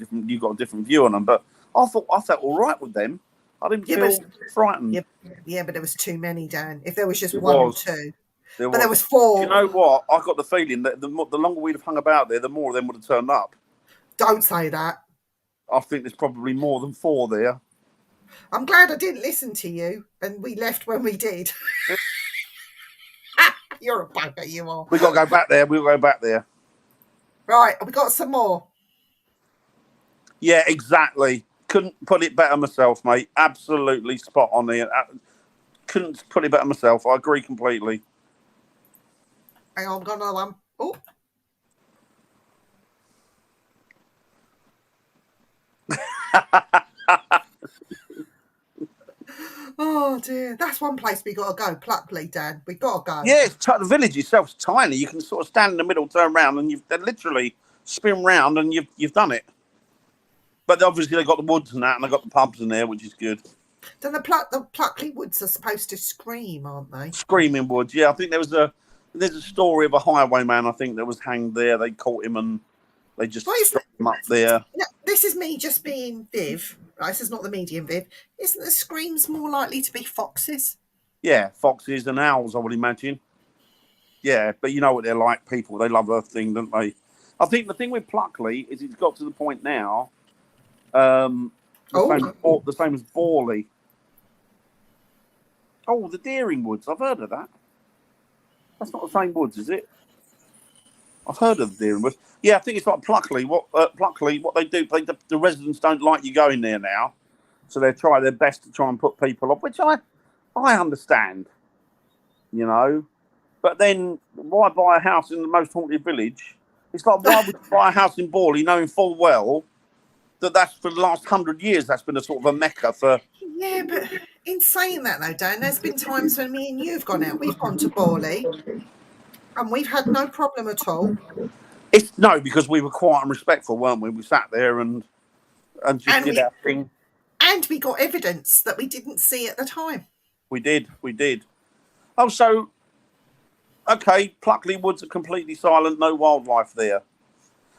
Speaker 1: a different view on them, but I felt all right with them. I didn't feel frightened.
Speaker 2: Yeah, but there was too many, Dan. If there was just one or two. There was 4.
Speaker 1: You know what? I got the feeling that the longer we'd have hung about there, the more of them would have turned up.
Speaker 2: Don't say that.
Speaker 1: I think there's probably more than 4 there.
Speaker 2: I'm glad I didn't listen to you and we left when we did. You're a bugger, you are.
Speaker 1: We've got to go back there. We'll go back there.
Speaker 2: Right, we got some more.
Speaker 1: Yeah, exactly. Couldn't put it better myself, mate. Absolutely spot on there. Couldn't put it better myself. I agree completely.
Speaker 2: Hang on, got another one. Oh. Oh dear, that's one place we got to go. Pluckley, Dan, we got to go.
Speaker 1: Yeah, the village itself's tiny. You can sort of stand in the middle, turn around, and they literally spin round, and you've done it. But obviously they've got the woods and that, and they've got the pubs in there, which is good.
Speaker 2: Then the Pluckley woods are supposed to scream, aren't they?
Speaker 1: Screaming woods, yeah. I think there's a story of a highwayman, I think, that was hanged there. They caught him and they just stuck him up there.
Speaker 2: This is me just being Viv. Right, this is not the medium Viv. Isn't the screams more likely to be foxes?
Speaker 1: Yeah, foxes and owls, I would imagine. Yeah, but you know what they're like, people. They love their thing, don't they? I think the thing with Pluckley is it's got to the point now, the same as Borley. Oh, the Deering Woods. I've heard of that. That's not the same woods, is it? I've heard of the Deering Woods. Yeah, I think it's like Pluckley. What they do, the residents don't like you going there now, so they try their best to try and put people off, which I understand, you know. But then, why buy a house in the most haunted village? It's like, why would you buy a house in Borley knowing full well that's for the last 100 years that's been a sort of a mecca for.
Speaker 2: Yeah, but in saying that though, Dan, there's been times when me and you've gone out. We've gone to Borley, and we've had no problem at all.
Speaker 1: Because we were quiet and respectful, weren't we? We sat there and just did our thing.
Speaker 2: And we got evidence that we didn't see at the time.
Speaker 1: We did. Oh, so okay, Pluckley Woods are completely silent, no wildlife there.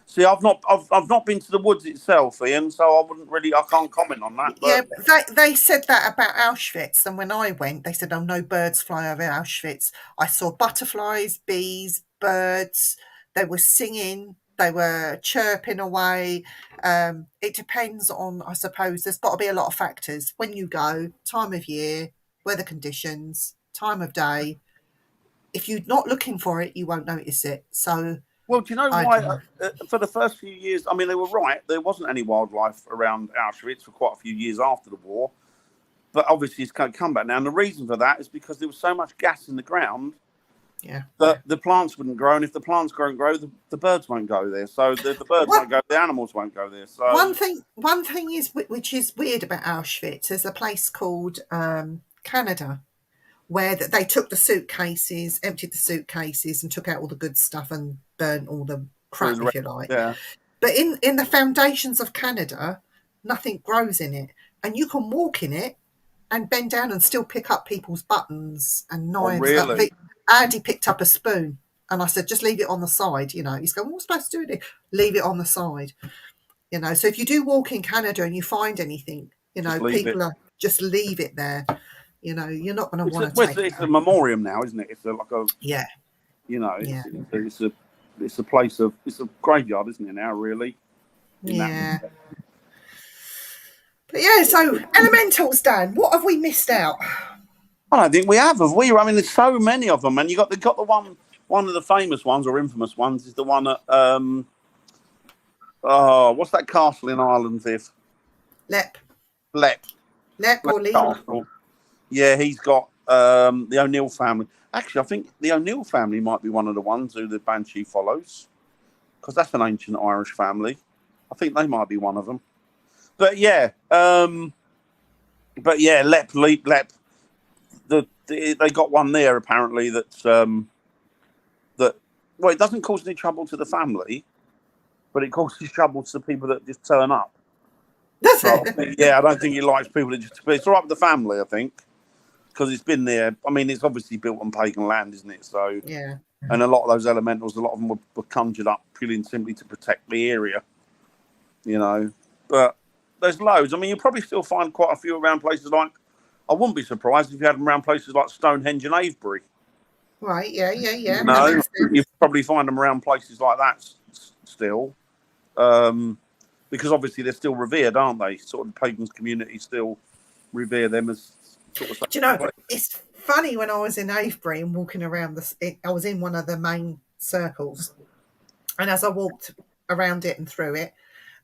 Speaker 1: See, I've not been to the woods itself, Ian, so I can't comment on that. But...
Speaker 2: Yeah, they said that about Auschwitz, and when I went, they said, "Oh, no birds fly over Auschwitz." I saw butterflies, bees, birds. They were singing, they were chirping away. It depends on, I suppose, there's got to be a lot of factors when you go: time of year, weather conditions, time of day. If you're not looking for it, you won't notice it. So.
Speaker 1: Well, do you know why? For the first few years, I mean, they were right. There wasn't any wildlife around Auschwitz for quite a few years after the war. But obviously, it's going to come back now. And the reason for that is because there was so much gas in the ground that the plants wouldn't grow. And if the plants don't grow, the birds won't go there. So the birds won't go, the animals won't go there. So
Speaker 2: one thing is, which is weird about Auschwitz, there's a place called Canada, where they took the suitcases, emptied the suitcases, and took out all the good stuff and burnt all the crap, if you like.
Speaker 1: Yeah.
Speaker 2: But in the foundations of Canada, nothing grows in it, and you can walk in it and bend down and still pick up people's buttons and knives.
Speaker 1: Oh, really?
Speaker 2: Andy picked up a spoon, and I said, just leave it on the side. You know, he's going, what's supposed to do with it? Leave it on the side. You know, so if you do walk in Canada and you find anything, you know, people are just leave it there. You know, you're not going to want to take it.
Speaker 1: It's a memoriam now, isn't it? It's like a You know, it's a place of, it's a graveyard, isn't it now? Really.
Speaker 2: Yeah. But yeah, so elementals, Dan. What have we missed out?
Speaker 1: I don't think we have we? I mean, there's so many of them, and you got the one of the famous ones or infamous ones is the one at what's that castle in Ireland, Viv?
Speaker 2: Lep
Speaker 1: or
Speaker 2: Leap.
Speaker 1: Yeah, he's got the O'Neill family. Actually, I think the O'Neill family might be one of the ones who the Banshee follows, because that's an ancient Irish family. I think they might be one of them. But yeah, Lep. They got one there apparently that's well, it doesn't cause any trouble to the family, but it causes trouble to the people that just turn up.
Speaker 2: Does it?
Speaker 1: Yeah, I don't think he likes people that just. But it's all right with the family, I think, because it's been there. I mean, it's obviously built on pagan land, isn't it? So
Speaker 2: yeah.
Speaker 1: And a lot of those elementals, a lot of them were conjured up purely and simply to protect the area, you know. But there's loads. I mean, you'll probably still find quite a few around places like. I wouldn't be surprised if you had them around places like Stonehenge and Avebury.
Speaker 2: Right, yeah.
Speaker 1: No, you probably find them around places like that still, because obviously they're still revered, aren't they? Sort of the pagans community still revere them as sort of.
Speaker 2: Do you know? It's funny, when I was in Avebury and walking around I was in one of the main circles, and as I walked around it and through it,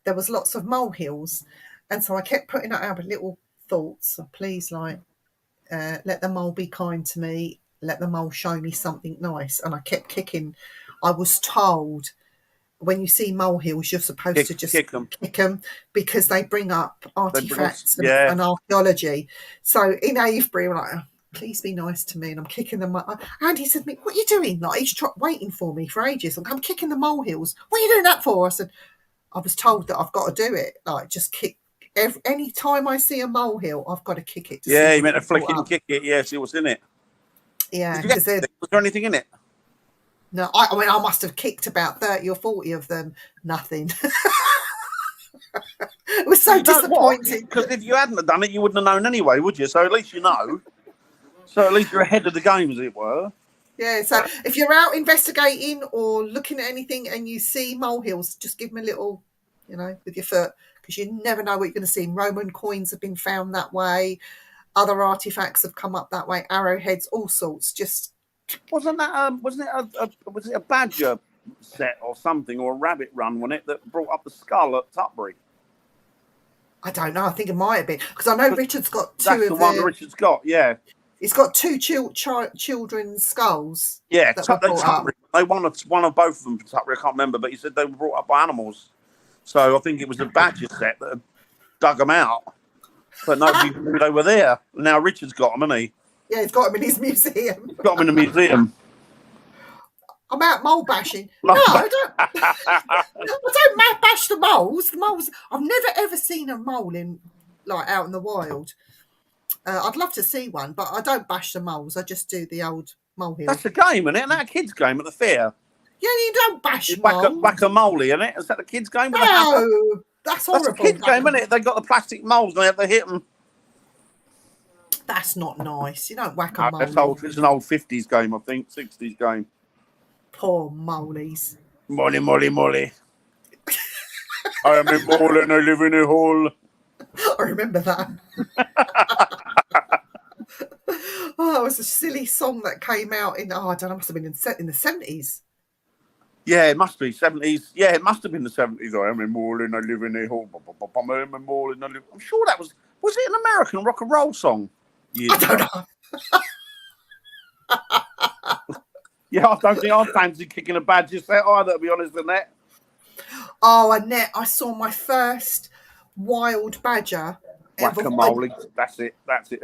Speaker 2: there was lots of molehills, and so I kept putting out little thoughts. Please, like, let the mole be kind to me. Let the mole show me something nice. And I kept kicking. I was told when you see molehills, you're supposed to just kick them because they bring up artifacts and archaeology. So in Avebury, I'm like, oh, please be nice to me. And I'm kicking them up. And he said to me, what are you doing? Like, he's waiting for me for ages. I'm kicking the molehills. What are you doing that for? I said, I was told that I've got to do it. Like, just kick. Any time I see a molehill, I've got to kick it.
Speaker 1: Yeah, you meant to flick it and kick it. Yeah, see what's in it.
Speaker 2: Yeah,
Speaker 1: was there anything in it?
Speaker 2: No, I mean, I must have kicked about 30 or 40 of them. Nothing. It was so disappointing.
Speaker 1: Because if you hadn't done it, you wouldn't have known anyway, would you? So at least you know. So at least you're ahead of the game, as it were.
Speaker 2: Yeah, so if you're out investigating or looking at anything and you see molehills, just give them a little, with your foot, because you never know what you're going to see. Roman coins have been found that way. Other artifacts have come up that way. Arrowheads, all sorts. Just
Speaker 1: wasn't it a badger set or something, or a rabbit run, wasn't it, that brought up the skull at Tutbury?
Speaker 2: I don't know. I think it might have been, because I know Richard's got two.
Speaker 1: That's the one that Richard's got. Yeah,
Speaker 2: he's got two children's skulls.
Speaker 1: Yeah, they won of both of them for Tutbury. I can't remember, but he said they were brought up by animals. So I think it was the badger set that dug them out. But nobody knew they were there. Now Richard's got them, hasn't he?
Speaker 2: Yeah, he's got them in his museum.
Speaker 1: He's got them in the museum.
Speaker 2: I'm out mole bashing. No, I don't. I don't bash the moles. The moles. I've never ever seen a mole out in the wild. I'd love to see one, but I don't bash the moles. I just do the old molehill.
Speaker 1: That's a game, isn't it? Isn't that a kid's game at the fair?
Speaker 2: Yeah, you don't bash moles.
Speaker 1: Whack-a-mole, isn't it? Is that a kid's game?
Speaker 2: No. That's horrible.
Speaker 1: That's a kid's game, isn't it? They got the plastic moles and they have to hit them.
Speaker 2: That's not nice. You don't whack a mole.
Speaker 1: No, it's an old 50s game, I think. 60s game.
Speaker 2: Poor moleys.
Speaker 1: Molly. I am a mole and I live in a hole.
Speaker 2: I remember that. Oh, it was a silly song that came out I don't know, must have been in the 70s.
Speaker 1: Yeah, it must be 70s. Yeah, it must have been the 70s. I am a mole and I live in a hole. I am a mole and I live. I'm sure that was it an American rock and roll song?
Speaker 2: I don't know.
Speaker 1: Yeah, I don't think I fancy kicking a badger set either, to be honest, Annette.
Speaker 2: Oh, Annette, I saw my first wild badger
Speaker 1: Guacamole. That's it,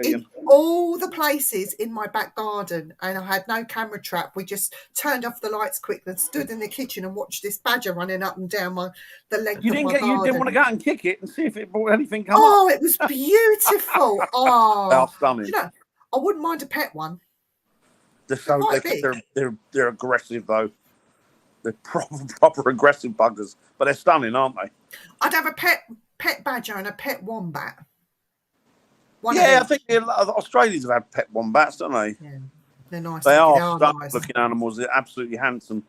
Speaker 1: Ian.
Speaker 2: All the places in my back garden, and I had no camera trap. We just turned off the lights quick and stood in the kitchen and watched this badger running up and down the length of my garden.
Speaker 1: You didn't want to go out and kick it and see if it brought anything come
Speaker 2: up? It was beautiful.
Speaker 1: How stunning.
Speaker 2: You know, I wouldn't mind a pet one.
Speaker 1: They're aggressive though. They're proper aggressive buggers, but they're stunning, aren't they?
Speaker 2: I'd have a pet badger and a pet wombat.
Speaker 1: I think Australians have had pet wombats, don't they?
Speaker 2: Yeah, they're nice.
Speaker 1: They are stunning looking animals. They're absolutely handsome,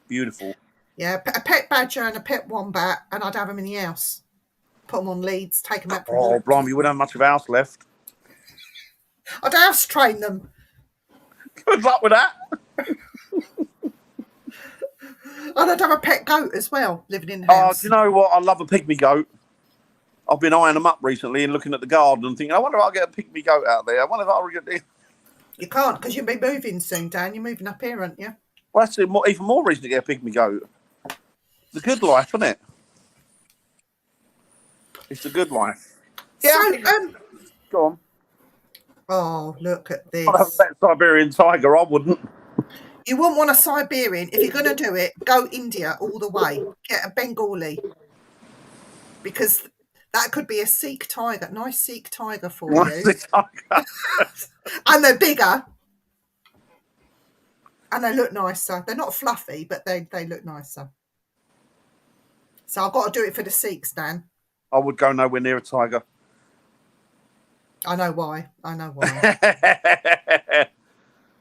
Speaker 1: beautiful.
Speaker 2: Yeah, a pet badger and a pet wombat, and I'd have them in the house. Put them on leads, take them out.
Speaker 1: Blimey, you wouldn't have much of a house left.
Speaker 2: I'd house train them.
Speaker 1: Good luck with that.
Speaker 2: And I'd have a pet goat as well, living in the house.
Speaker 1: Do you know what? I love a pygmy goat. I've been eyeing them up recently and looking at the garden and thinking, I wonder if I'll get a pygmy goat out there. I wonder if I'll get it.
Speaker 2: You can't, because you'll be moving soon, Dan. You're moving up here, aren't you?
Speaker 1: Well, that's even more reason to get a pygmy goat. It's a good life, isn't it? It's a good life.
Speaker 2: Yeah. So,
Speaker 1: go on.
Speaker 2: Oh, look at this.
Speaker 1: I'd have a Siberian tiger. I wouldn't.
Speaker 2: You wouldn't want a Siberian. If you're going to do it, go India all the way. Get a Bengali. Because that could be a Sikh tiger. Nice Sikh tiger for you.
Speaker 1: Tiger.
Speaker 2: And they're bigger. And they look nicer. They're not fluffy, but they look nicer. So I've got to do it for the Sikhs, Dan.
Speaker 1: I would go nowhere near a tiger.
Speaker 2: I know why.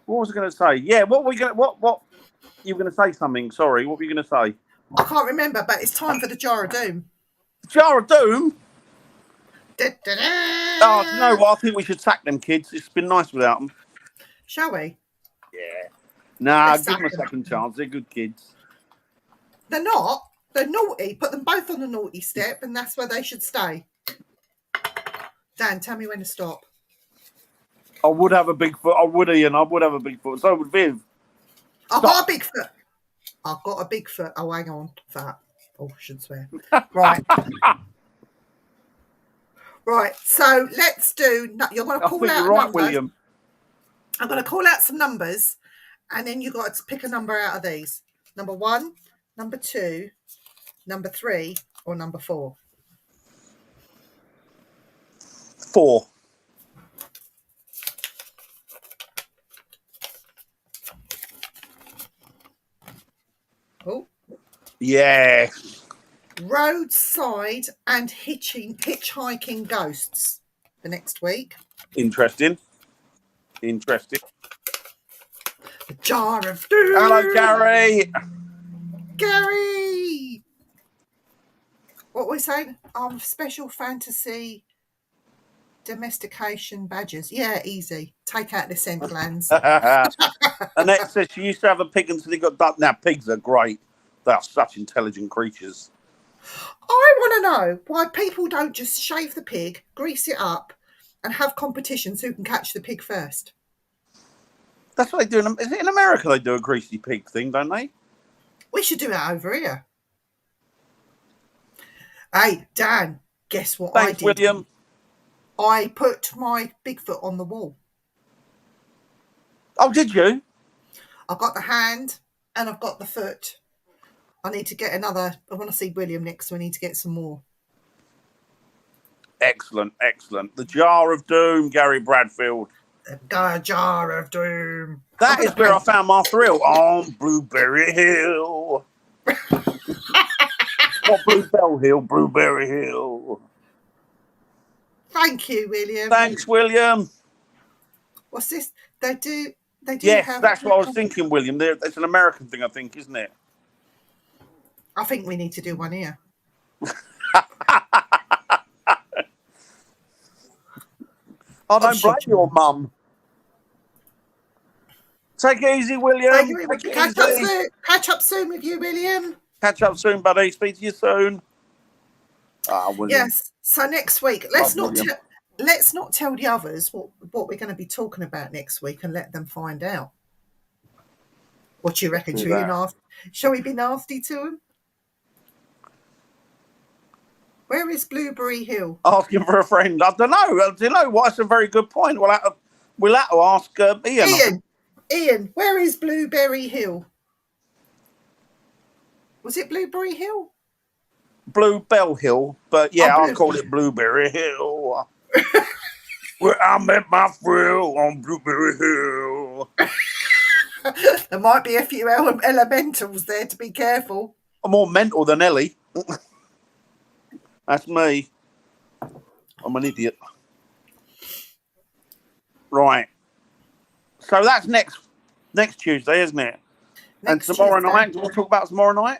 Speaker 1: What was I going to say? Yeah, what were you going to... What? You were going to say something. Sorry, what were you going to say?
Speaker 2: I can't remember, but it's time for the Jar of Doom.
Speaker 1: Jar of Doom?
Speaker 2: Da-da-da!
Speaker 1: Oh, you know what? I think we should sack them kids. It's been nice without them.
Speaker 2: Shall we?
Speaker 1: Yeah. Nah, give them a second chance. They're good kids.
Speaker 2: They're not. They're naughty. Put them both on the naughty step, and that's where they should stay. Dan, tell me when to stop.
Speaker 1: I would have a Bigfoot. I would, Ian. I would have a Bigfoot. So would Viv.
Speaker 2: I've got a Bigfoot. I've got a Bigfoot. Oh, hang on. That. Oh, I should swear. Right. Right. So let's do. You're going to call out
Speaker 1: right,
Speaker 2: numbers.
Speaker 1: William.
Speaker 2: I'm going to call out some numbers, and then you've got to pick a number out of these. Number 1, number 2, number 3, or number 4.
Speaker 1: 4.
Speaker 2: Oh.
Speaker 1: Yeah.
Speaker 2: Roadside and hitchhiking ghosts for next week.
Speaker 1: Interesting.
Speaker 2: The Jar of Doom.
Speaker 1: Hello, Gary.
Speaker 2: Gary. What were we saying? Special fantasy domestication badgers. Yeah, easy. Take out the scent glands.
Speaker 1: Annette says she used to have a pig until he got ducked. Now, pigs are great. They are such intelligent creatures.
Speaker 2: I want to know why people don't just shave the pig, grease it up, and have competitions who can catch the pig first.
Speaker 1: That's what they do. Is it in America they do a greasy pig thing, don't they?
Speaker 2: We should do it over here. Hey, Dan, guess what I did?
Speaker 1: William.
Speaker 2: I put my Bigfoot on the wall.
Speaker 1: Oh, did you?
Speaker 2: I've got the hand and I've got the foot. I need to get another. I want to see William next, so I need to get some more.
Speaker 1: Excellent. The Jar of Doom, Gary Bradfield.
Speaker 2: The Jar of Doom.
Speaker 1: That is where I found my thrill, on Blueberry Hill. Not Bluebell Hill, Blueberry Hill.
Speaker 2: Thank you, William.
Speaker 1: Thanks, William.
Speaker 2: What's this? They do.
Speaker 1: Yes,
Speaker 2: have
Speaker 1: that's what I was thinking, William. It's an American thing, I think, isn't it?
Speaker 2: I think we need to do one here.
Speaker 1: I don't blame your mum. Take it easy, William.
Speaker 2: Catch up soon with you, William.
Speaker 1: Catch up soon, buddy. Speak to you soon. William.
Speaker 2: Yes. So next week, let's not tell the others what we're going to be talking about next week, and let them find out. What do you reckon? Shall we be nasty to them? Where is Blueberry Hill?
Speaker 1: Asking for a friend. I don't know. Do you know what? That's a very good point. We'll have to ask Ian.
Speaker 2: Ian, where is Blueberry Hill? Was it Blueberry Hill?
Speaker 1: Bluebell Hill, but yeah, I'll call it Blueberry Hill. Where I met my friend on Blueberry Hill.
Speaker 2: There might be a few elementals there, to be careful.
Speaker 1: I'm more mental than Ellie. That's me. I'm an idiot. Right. So that's next Tuesday, isn't it? And tomorrow night, we'll talk about tomorrow night.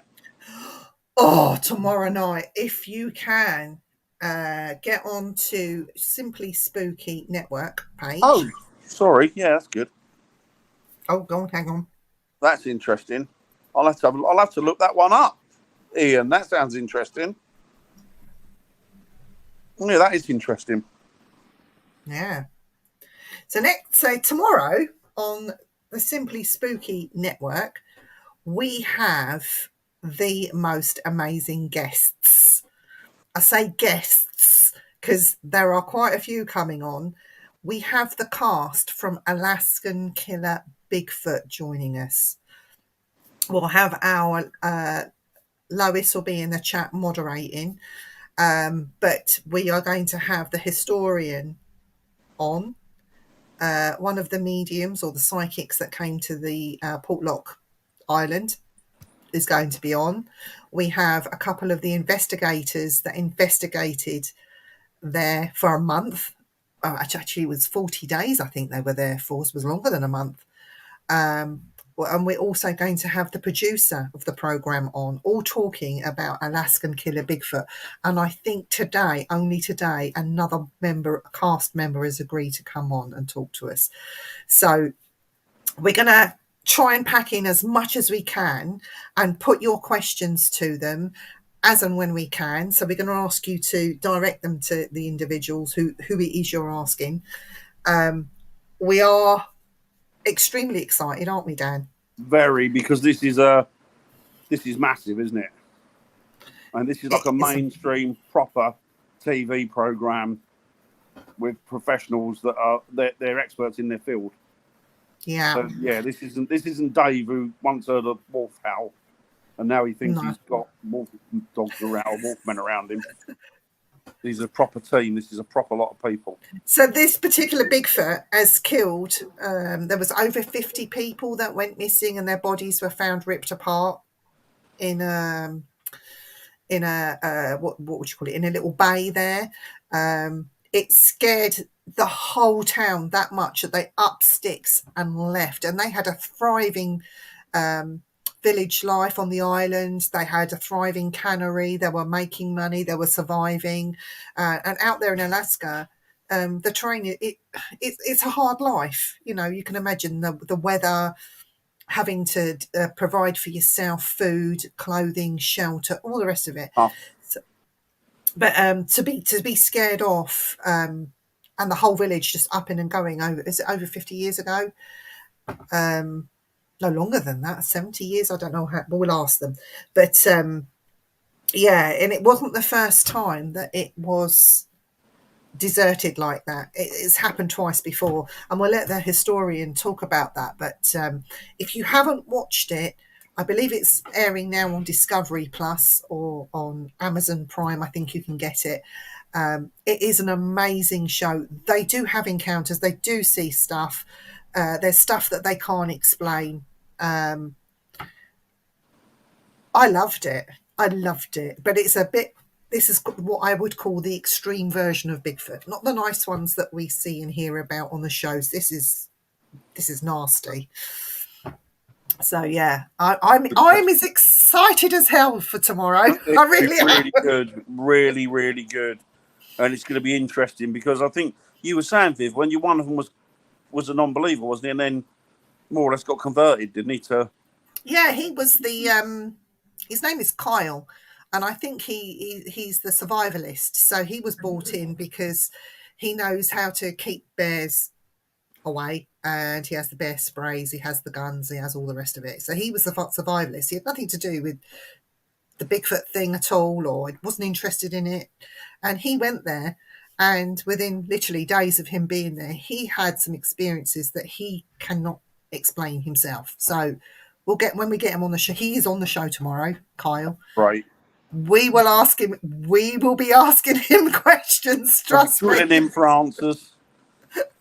Speaker 2: Oh, tomorrow night, if you can, get on to Simply Spooky Network page.
Speaker 1: Oh, sorry. Yeah, that's good.
Speaker 2: Oh, go on, hang on.
Speaker 1: That's interesting. I'll have to look that one up. Ian, that sounds interesting. Yeah, that is interesting.
Speaker 2: Yeah. So tomorrow on the Simply Spooky Network, we have the most amazing guests. I say guests because there are quite a few coming on. We have the cast from Alaskan Killer Bigfoot joining us. We'll have our Lois will be in the chat moderating, but we are going to have the historian on, one of the mediums or the psychics that came to the Portlock Island is going to be on. We have a couple of the investigators that investigated there for a month. Actually, it was 40 days, I think they were there for. It was longer than a month. And we're also going to have the producer of the program on, all talking about Alaskan Killer Bigfoot. And I think only today, another cast member has agreed to come on and talk to us. So we're going to try and pack in as much as we can and put your questions to them as and when we can. So we're going to ask you to direct them to the individuals who it is you're asking. We are extremely excited, aren't we, Dan?
Speaker 1: Very, because this is massive, isn't it? And this is like a mainstream proper TV program with professionals that are they're experts in their field.
Speaker 2: Yeah.
Speaker 1: So yeah, this isn't Dave who once heard a wolf howl and now he thinks he's got wolfmen around him. These are a proper team. This is a proper lot of people.
Speaker 2: So this particular Bigfoot has killed, there was over 50 people that went missing and their bodies were found ripped apart in a what would you call it, in a little bay there. It scared the whole town that much that they up sticks and left, and they had a thriving village life on the island. They had a thriving cannery. They were making money. They were surviving. And out there in Alaska, the terrain, it's a hard life. You know, you can imagine the weather, having to provide for yourself food, clothing, shelter, all the rest of it.
Speaker 1: Oh.
Speaker 2: But to be scared off, and the whole village just up and going over 50 years ago? No longer than that, 70 years. I don't know how, but we'll ask them. But yeah, and it wasn't the first time that it was deserted like that. It's happened twice before, and we'll let the historian talk about that. But if you haven't watched it, I believe it's airing now on Discovery Plus or on Amazon Prime. I think you can get it. It is an amazing show. They do have encounters. They do see stuff. There's stuff that they can't explain. I loved it. But it's a bit, this is what I would call the extreme version of Bigfoot, not the nice ones that we see and hear about on the shows. This is nasty. So yeah, I'm as excited as hell for tomorrow. I really am.
Speaker 1: Really good, really, really good, and it's going to be interesting because I think you were saying, Viv, when one of them was a non-believer, wasn't he? And then more or less got converted, didn't he?
Speaker 2: Yeah, he was the his name is Kyle, and I think he's the survivalist. So he was brought in because he knows how to keep bears away, and he has the bear sprays, he has the guns, he has all the rest of it. So he was the survivalist. He had nothing to do with the Bigfoot thing at all, or wasn't interested in it. And he went there, and within literally days of him being there, he had some experiences that he cannot explain himself. So when we get him on the show, he is on the show tomorrow, Kyle.
Speaker 1: Right.
Speaker 2: We will ask him. We will be asking him questions. Trust me.
Speaker 1: Drilling him for answers.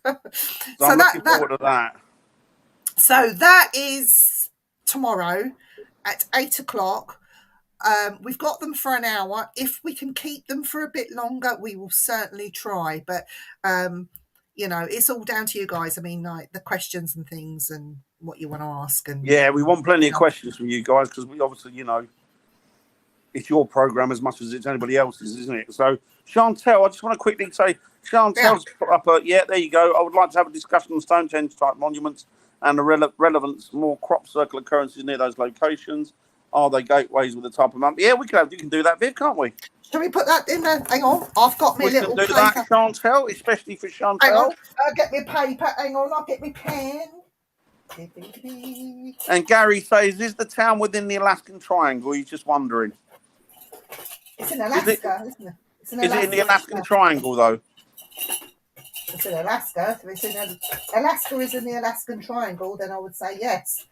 Speaker 1: So I'm looking forward to that.
Speaker 2: So that is tomorrow at 8 o'clock. We've got them for an hour. If we can keep them for a bit longer, we will certainly try. But it's all down to you guys. I mean, like the questions and things and what you want to ask. And
Speaker 1: yeah, we want plenty of questions from you guys because we obviously, it's your program as much as it's anybody else's, isn't it? So, Chantel, I just want to quickly say, Chantel's put up there you go. I would like to have a discussion on Stonehenge type monuments and the relevance, more crop circle occurrences near those locations. Are they gateways with the type of monument? Yeah, you can do that, Viv, can't we?
Speaker 2: Shall we put that in there? Hang on, I've got my little paper. We can do that,
Speaker 1: Chantel, especially for Chantel.
Speaker 2: Hang on, I'll get my paper. Hang on, I'll get my pen.
Speaker 1: And Gary says, is the town within the Alaskan Triangle? He's just wondering.
Speaker 2: It's in Alaska, isn't it?
Speaker 1: Is it in the Alaskan Triangle, though?
Speaker 2: It's in Alaska. If Alaska is in the Alaskan Triangle, then I would say yes.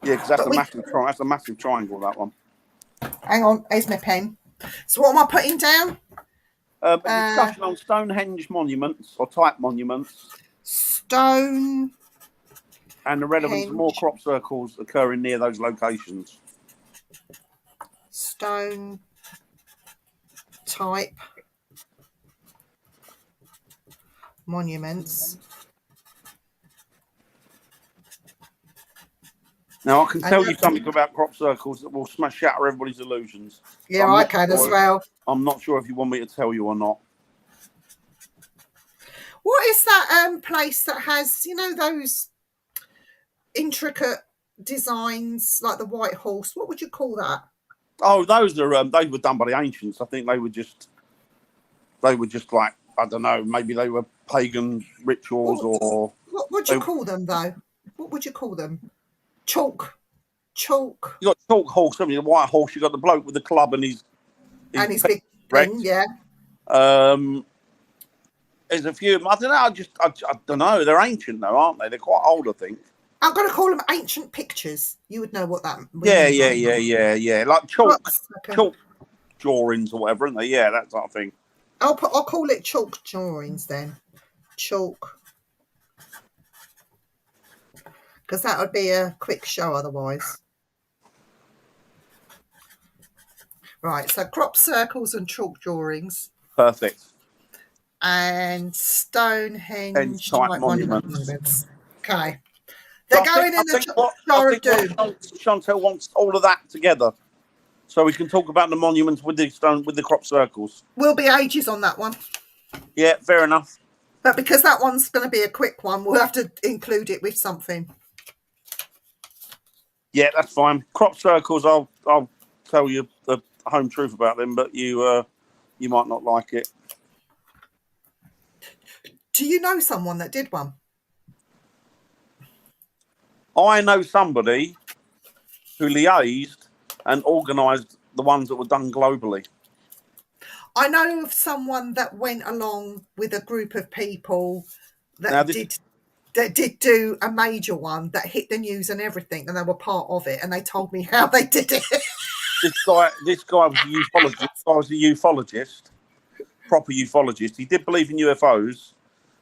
Speaker 1: Yeah, because that's a massive triangle, that one.
Speaker 2: Hang on, here's my pen. So what am I putting down?
Speaker 1: A discussion on Stonehenge monuments or type monuments.
Speaker 2: Stone.
Speaker 1: And the relevance of more crop circles occurring near those locations.
Speaker 2: Stone type monuments.
Speaker 1: Now, I can tell you something about crop circles that will shatter everybody's illusions.
Speaker 2: Yeah, I can as well.
Speaker 1: I'm not sure if you want me to tell you or not.
Speaker 2: What is that place that has, those intricate designs like the White Horse? What would you call that?
Speaker 1: Oh, those are they were done by the ancients. I think they were just like, I don't know, maybe they were pagan rituals or.
Speaker 2: What would you call them though? What would you call them? Chalk. You
Speaker 1: got chalk horse, haven't you? The White Horse. You got the bloke with the club and his
Speaker 2: big thing, yeah.
Speaker 1: There's a few. I don't know. I don't know. They're ancient though, aren't they? They're quite old, I think.
Speaker 2: I'm going to call them ancient pictures. You would know what that means.
Speaker 1: Yeah. Like chalk drawings or whatever, aren't they? Yeah, that sort of thing.
Speaker 2: I'll call it chalk drawings then. Chalk. Because that would be a quick show otherwise. Right, so crop circles and chalk drawings.
Speaker 1: Perfect.
Speaker 2: And Stonehenge type monuments. Okay. They're going in the Tower of Doom.
Speaker 1: Chantel wants all of that together, so we can talk about the monuments with the crop circles.
Speaker 2: We'll be ages on that one.
Speaker 1: Yeah, fair enough.
Speaker 2: But because that one's going to be a quick one, we'll have to include it with something.
Speaker 1: Yeah, that's fine. Crop circles, I'll tell you the home truth about them, but you might not like it.
Speaker 2: Do you know someone that did one?
Speaker 1: I know somebody who liaised and organised the ones that were done globally.
Speaker 2: I know of someone that went along with a group of people that did do a major one that hit the news and everything, and they were part of it, and they told me how they did it.
Speaker 1: This guy was a ufologist. I was a ufologist, proper ufologist. He did believe in UFOs.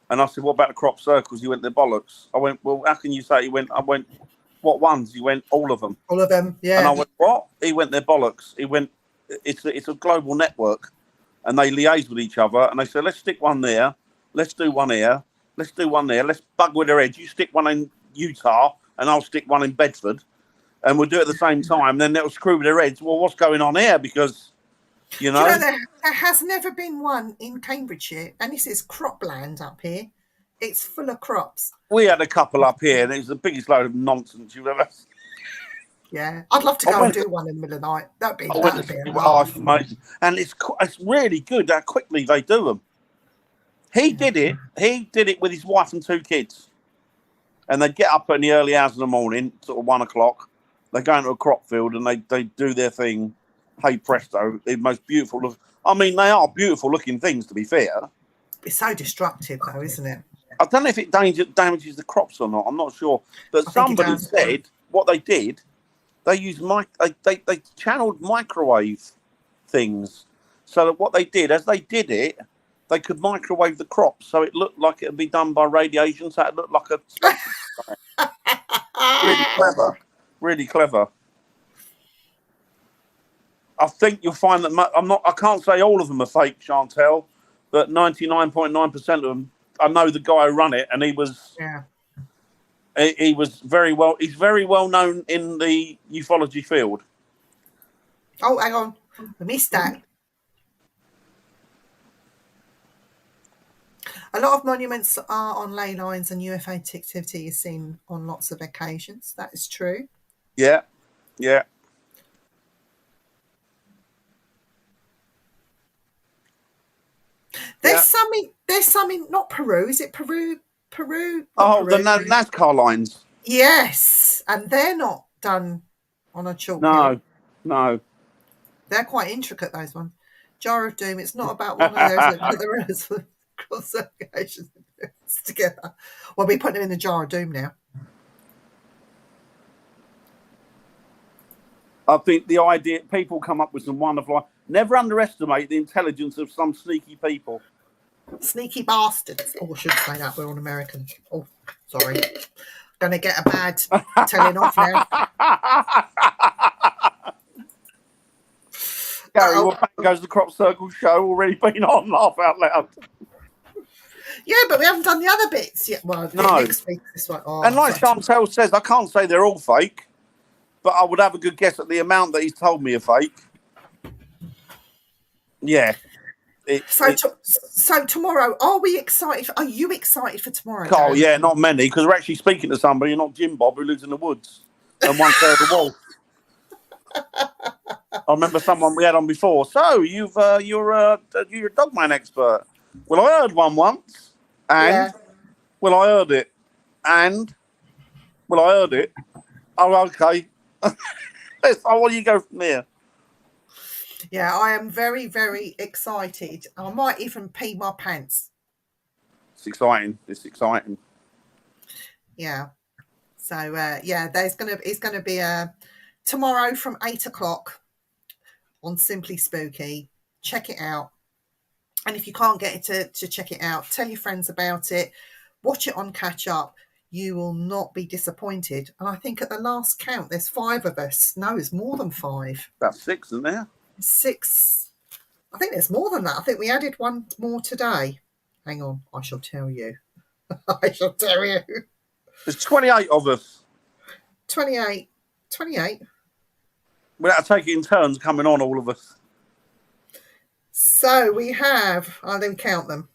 Speaker 1: And I said, what about the crop circles? He went, they're bollocks. I went, well, how can you say? I went, what ones? He went, all of them.
Speaker 2: All of them, yeah.
Speaker 1: And I went, what? He went, they're bollocks. He went, it's a global network. And they liaise with each other. And they said, let's stick one there. Let's do one here. Let's do one there. Let's bug with their heads. You stick one in Utah and I'll stick one in Bedford. And we'll do it at the same time. Then they'll screw with their heads. Well, what's going on here? Because,
Speaker 2: there has never been one in Cambridgeshire, and this is cropland up here. It's full of crops.
Speaker 1: We had a couple up here, and it was the biggest load of nonsense you've ever seen.
Speaker 2: Yeah, I'd love to go and do one in the middle of the night. That'd be
Speaker 1: amazing. And it's really good how quickly they do them. He did it with his wife and 2 kids. and they get up in the early hours of the morning, sort of 1 o'clock. They go into a crop field and they do their thing. Hey presto, the most beautiful look. I mean, they are beautiful looking things, to be fair.
Speaker 2: It's so destructive, though, isn't it?
Speaker 1: I don't know if it damages the crops or not. I'm not sure. But somebody said what they did, they used they channeled microwave things. So that what they did, as they did it, they could microwave the crops, so it looked like it would be done by radiation. So it looked like a really clever, really clever. I think you'll find that I can't say all of them are fake, Chantel, but 99.9% of them. I know the guy who ran it, and he was very well. He's very well known in the ufology field.
Speaker 2: Oh, hang on, I missed that. A lot of monuments are on ley lines, and UFO activity is seen on lots of occasions. That is true.
Speaker 1: Yeah, yeah.
Speaker 2: There's something. Not Peru. Is it Peru?
Speaker 1: Oh, Peru. The NASCAR lines.
Speaker 2: Yes, and they're not done on a chalk.
Speaker 1: No.
Speaker 2: They're quite intricate. Those ones. Jar of Doom. It's not about one of those. But the rest of cross associations together. Well, we put them in the Jar of Doom now.
Speaker 1: I think the idea people come up with some wonderful. Never underestimate the intelligence of some sneaky people.
Speaker 2: Sneaky bastards. Oh, I should say that. We're on American. Oh, sorry. Gonna get a bad telling off now.
Speaker 1: Gary, what goes the Crop Circle show already been on? Laugh out loud.
Speaker 2: Yeah, but we haven't done the other bits yet. Well,
Speaker 1: no.
Speaker 2: Next week, this one. Oh,
Speaker 1: and like Chantel says, I can't say they're all fake, but I would have a good guess at the amount that he's told me are fake. Yeah.
Speaker 2: So tomorrow, are we excited? Are you excited for tomorrow?
Speaker 1: Oh, yeah, not many, because we're actually speaking to somebody, not Jim Bob, who lives in the woods and one third of the wall. I remember someone we had on before. So you're a dogman expert. Well, I heard one once, and well, I heard it, and well, I heard it. Oh, okay. I want you to go from there.
Speaker 2: Yeah, I am very, very excited. I might even pee my pants.
Speaker 1: It's exciting.
Speaker 2: Yeah. So it's gonna be tomorrow from 8 o'clock on Simply Spooky. Check it out. And if you can't get it to check it out, tell your friends about it. Watch it on Catch Up. You will not be disappointed. And I think at the last count, there's 5 of us. No, it's more than 5.
Speaker 1: About 6, isn't there?
Speaker 2: 6. I think there's more than that. I think we added one more today. Hang on, I shall tell you. I shall tell you.
Speaker 1: There's 28 of us.
Speaker 2: 28.
Speaker 1: We'll have to take it in turns coming on, all of us.
Speaker 2: So we have, I'll then count them.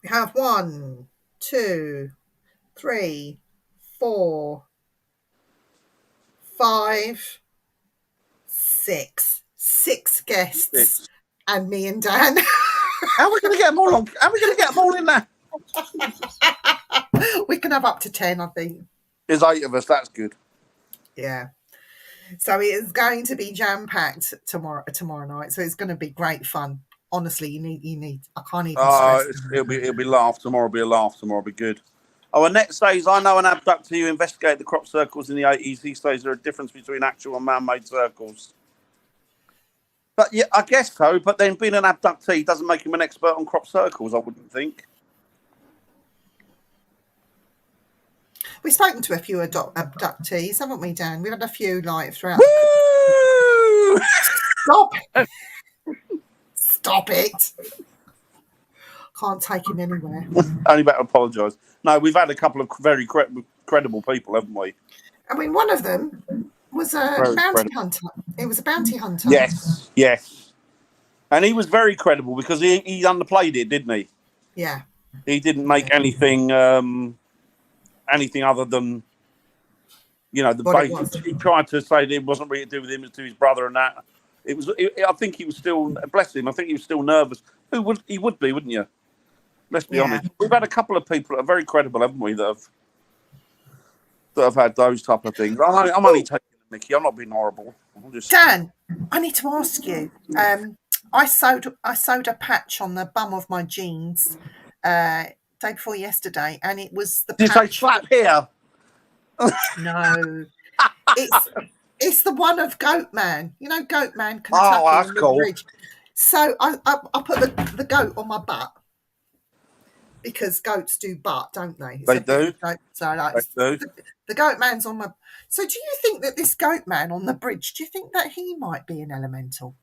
Speaker 2: We have 1, 2, 3, 4, 5, 6. 6 guests. 6. And me and Dan.
Speaker 1: How are we going to get them all on? How are we going to get them all in there?
Speaker 2: We can have up to 10, I think.
Speaker 1: There's 8 of us. That's good.
Speaker 2: Yeah. So it is going to be jam-packed tomorrow night. So it's going to be great fun. Honestly, you need. I can't even stress.
Speaker 1: It'll be laugh. Tomorrow will be a laugh. Tomorrow will be good. Oh, Annette says, I know an abductee who investigated the crop circles in the 80s. He says there's a difference between actual and man-made circles. But yeah, I guess so. But then being an abductee doesn't make him an expert on crop circles, I wouldn't think.
Speaker 2: We've spoken to a few abductees, haven't we, Dan? We've had a few throughout.
Speaker 1: Woo!
Speaker 2: Stop it! Stop it! Can't take him anywhere.
Speaker 1: Only better apologise. No, we've had a couple of very credible people, haven't we?
Speaker 2: I mean, one of them was a bounty hunter. It was a bounty hunter.
Speaker 1: Yes. And he was very credible because he underplayed it, didn't he?
Speaker 2: Yeah.
Speaker 1: He didn't make anything other than, the basics. He tried to say that it wasn't really to do with him, it was to his brother and that. I think he was still, bless him, I think he was still nervous. He would be, wouldn't you? Let's be honest. We've had a couple of people that are very credible, haven't we, that have had those type of things. I'm only taking the mickey. I'm not being horrible.
Speaker 2: Dan, I need to ask you. I sewed a patch on the bum of my jeans day before yesterday, and it was the
Speaker 1: patch. Did you say slap here?
Speaker 2: No, it's the one of Goatman. You know, Goatman Kentucky
Speaker 1: that's cool.
Speaker 2: Bridge. So I put the goat on my butt because goats do butt, don't they?
Speaker 1: They do.
Speaker 2: The Goatman's on my. So do you think that this Goatman on the bridge? Do you think that he might be an elemental?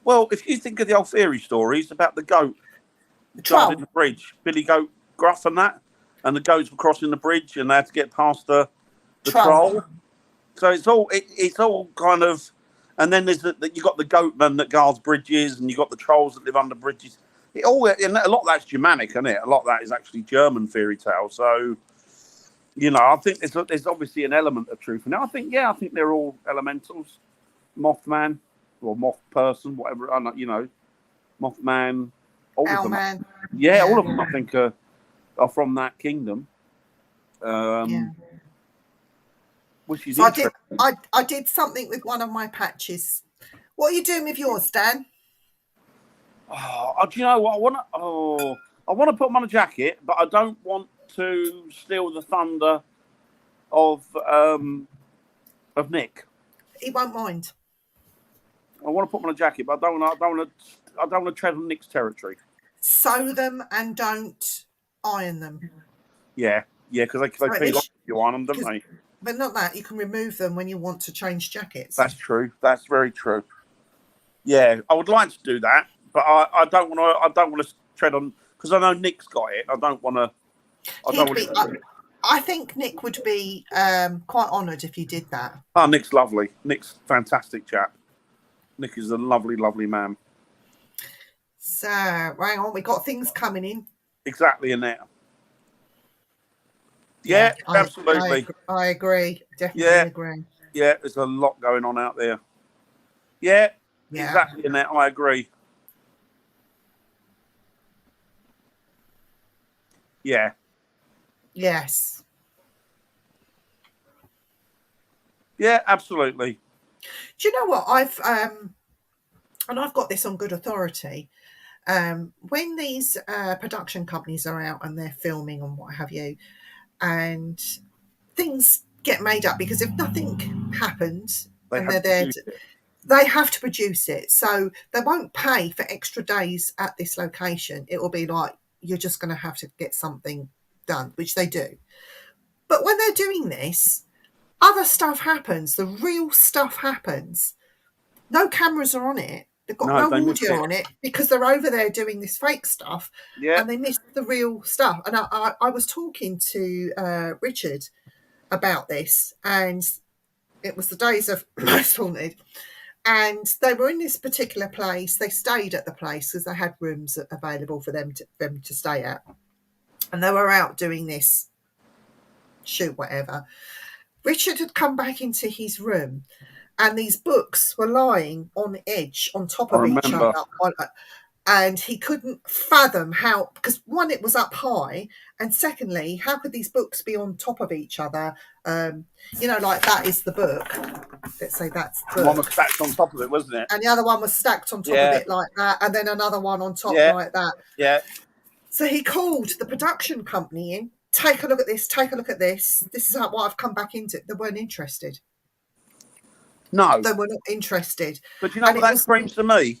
Speaker 1: Well, if you think of the old fairy stories about the goat guarding the bridge, Billy Goat Gruff and that, and the goats were crossing the bridge and they had to get past the troll. So it's all kind of, and then there's you got the goatman that guards bridges, and you got the trolls that live under bridges. And a lot of that's Germanic, isn't it? A lot of that is actually German fairy tale. So, you know, I think there's obviously an element of truth. And I think they're all elementals. Mothman or Moth Person, whatever. I know, you know, Mothman. All of them. Yeah, all of them. I think are from that kingdom. Which is interesting.
Speaker 2: I did something with one of my patches. What are you doing with yours, Dan?
Speaker 1: Oh, do you know what I want to put them on a jacket, but I don't want to steal the thunder of Nick.
Speaker 2: He won't mind.
Speaker 1: I want to put them on a jacket, but I don't want to tread on Nick's territory.
Speaker 2: Sew them and don't iron them.
Speaker 1: Yeah, because they feel like you iron them, don't they?
Speaker 2: But not that. You can remove them when you want to change jackets.
Speaker 1: That's true. That's very true. Yeah, I would like to do that, but I don't want to tread on, because I know Nick's got it. I don't want to.
Speaker 2: I think Nick would be quite honoured if you did that.
Speaker 1: Oh, Nick's lovely. Nick's a fantastic chap. Nick is a lovely, lovely man.
Speaker 2: So, hang on, we got things coming in.
Speaker 1: Exactly in there. Yeah, absolutely.
Speaker 2: I agree. Definitely agree.
Speaker 1: Yeah, there's a lot going on out there. Yeah, exactly in that. I agree. Yeah.
Speaker 2: Yes.
Speaker 1: Yeah, absolutely.
Speaker 2: Do you know what? I've got this on good authority. When these production companies are out and they're filming and what have you, and things get made up, because if nothing happens and they're there, they have to produce it. So they won't pay for extra days at this location. It will be like, you're just going to have to get something done, which they do. But when they're doing this, other stuff happens. The real stuff happens. No cameras are on it. They've got no audio on it because they're over there doing this fake stuff, and they missed the real stuff. And I was talking to Richard about this, and it was the days of Most Haunted, and they were in this particular place. They stayed at the place because they had rooms available for them to stay at, and they were out doing this shoot, whatever. Richard had come back into his room, and these books were lying on edge on top of each other. And he couldn't fathom how, because one, it was up high, and secondly, how could these books be on top of each other? You know, like that is the book. Let's say that's the book.
Speaker 1: One was stacked on top of it, wasn't it?
Speaker 2: And the other one was stacked on top of it like that, and then another one on top like that.
Speaker 1: Yeah.
Speaker 2: So he called the production company in. Take a look at this. Take a look at this. This is what I've come back into. They weren't interested.
Speaker 1: No.
Speaker 2: They were not interested.
Speaker 1: But you know what that screams to me?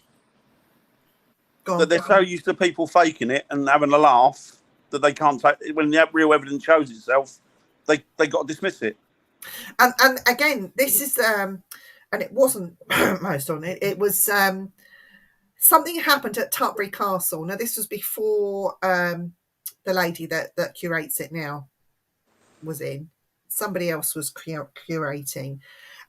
Speaker 1: That they're so used to people faking it and having a laugh that they can't take, when the real evidence shows itself, they got to dismiss it.
Speaker 2: And again, this is and it wasn't Most on it. It was something happened at Tutbury Castle. Now this was before the lady that curates it now was in. Somebody else was curating.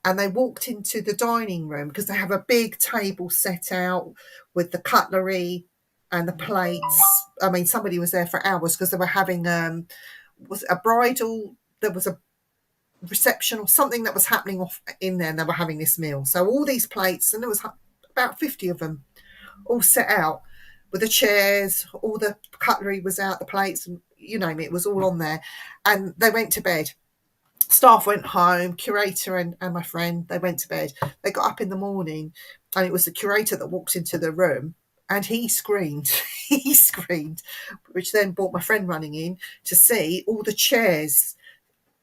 Speaker 2: And they walked into the dining room because they have a big table set out with the cutlery and the plates. I mean, somebody was there for hours because they were having was a bridal. There was a reception or something that was happening off in there, and they were having this meal. So all these plates, and there was about 50 of them, all set out. with the chairs, all the cutlery was out, the plates, and you name it was all on there. And they went to bed. Staff went home, curator and my friend, they went to bed. They got up in the morning, and it was the curator that walked into the room, and he screamed. He screamed, which then brought my friend running in to see all the chairs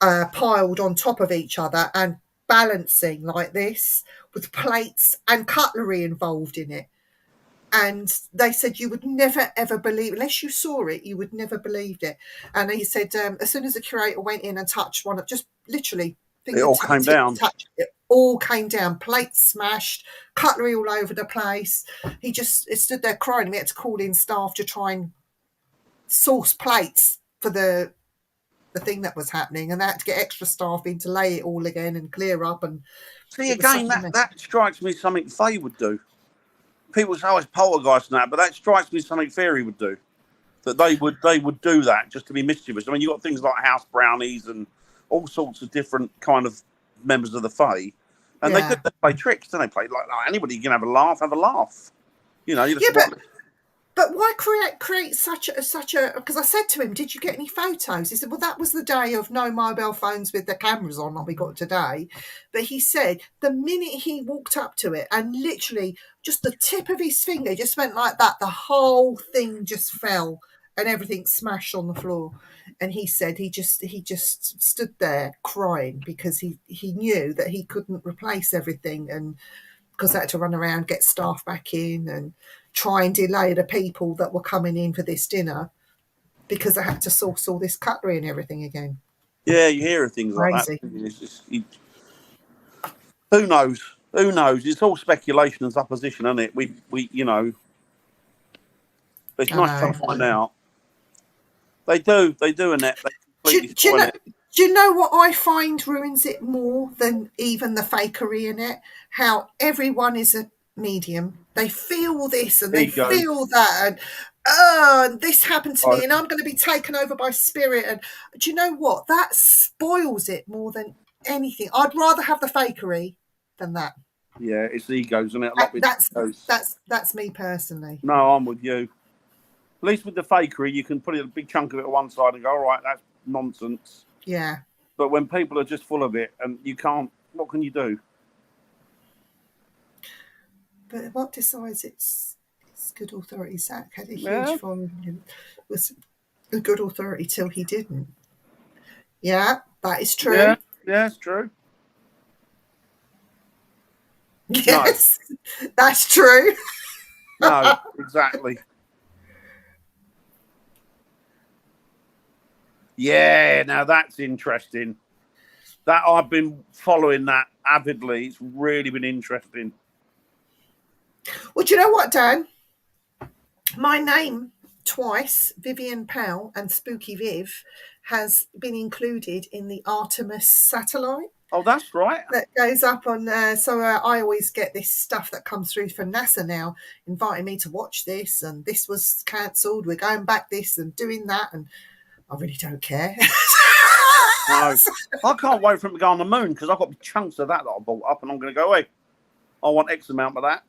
Speaker 2: piled on top of each other and balancing like this, with plates and cutlery involved in it. And they said you would never ever believe, unless you saw it, you would never believed it. And he said as soon as the curator went in and touched one, just literally
Speaker 1: it all came down.
Speaker 2: It all came down. Plates smashed, cutlery all over the place. It stood there crying. We had to call in staff to try and source plates for the thing that was happening, and they had to get extra staff in to lay it all again and clear up. And
Speaker 1: see, again, that strikes me as something Faye would do. People say, "Oh, it's poltergeist and that," but that strikes me as something fairy would do. That they would do that just to be mischievous. I mean, you've got things like house brownies and all sorts of different kind of members of the Fae, and they play tricks, don't they? Play like anybody can have a laugh, You know, you just
Speaker 2: but why create such a? Because I said to him, "Did you get any photos?" He said, "Well, that was the day of no mobile phones with the cameras on, like we got today." But he said the minute he walked up to it, and literally just the tip of his finger just went like that, the whole thing just fell and everything smashed on the floor. And he said he just stood there crying because he knew that he couldn't replace everything, and because they had to run around, get staff back in, and try and delay the people that were coming in for this dinner because they had to source all this cutlery and everything again.
Speaker 1: Yeah, you hear of things
Speaker 2: Crazy.
Speaker 1: like that. It's just, who knows? Who knows? It's all speculation and supposition, isn't it? We you know. But it's nice to find out. They do, Annette. They completely
Speaker 2: do you know what I find ruins it more than even the fakery in it? How everyone is a medium. They feel this and they feel that, and this happened to me, and I'm going to be taken over by spirit. And do you know what? That spoils it more than anything. I'd rather have the fakery than that.
Speaker 1: Yeah, it's egos, isn't it?
Speaker 2: That's me personally.
Speaker 1: No, I'm with you. At least with the fakery, you can put a big chunk of it on one side and go, all right, that's nonsense.
Speaker 2: Yeah.
Speaker 1: But when people are just full of it and you can't, what can you do?
Speaker 2: But what decides it's good authority? Zach had a huge following. Was a good authority till he didn't. Yeah, that is true.
Speaker 1: Yeah, it's true.
Speaker 2: Yes, no. That's true.
Speaker 1: No, exactly. Yeah, now that's interesting. That I've been following that avidly. It's really been interesting.
Speaker 2: Well, do you know what, Dan? My name twice, Vivian Powell and Spooky Viv, has been included in the Artemis satellite.
Speaker 1: Oh, that's right.
Speaker 2: That goes up on. So I always get this stuff that comes through from NASA now, inviting me to watch this, and this was cancelled. We're going back this and doing that, and I really don't care.
Speaker 1: No, I can't wait for him to go on the moon because I've got chunks of that I bought up, and I'm going to go, hey, I want X amount of that.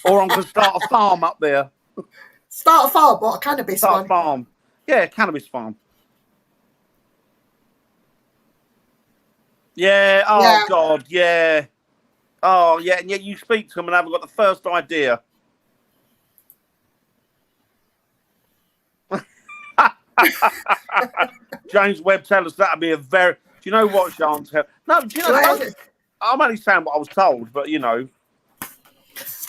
Speaker 1: Or I'm going to start a farm up there.
Speaker 2: Start a farm? What, a cannabis
Speaker 1: Start a farm. Yeah, cannabis farm. Yeah, God, yeah. Oh, yeah, and yet you speak to them and haven't got the first idea. James Webb tell us that'd be a very... Do you know what, Chantel? No, do you know what? I'm only saying what I was told, but, you know.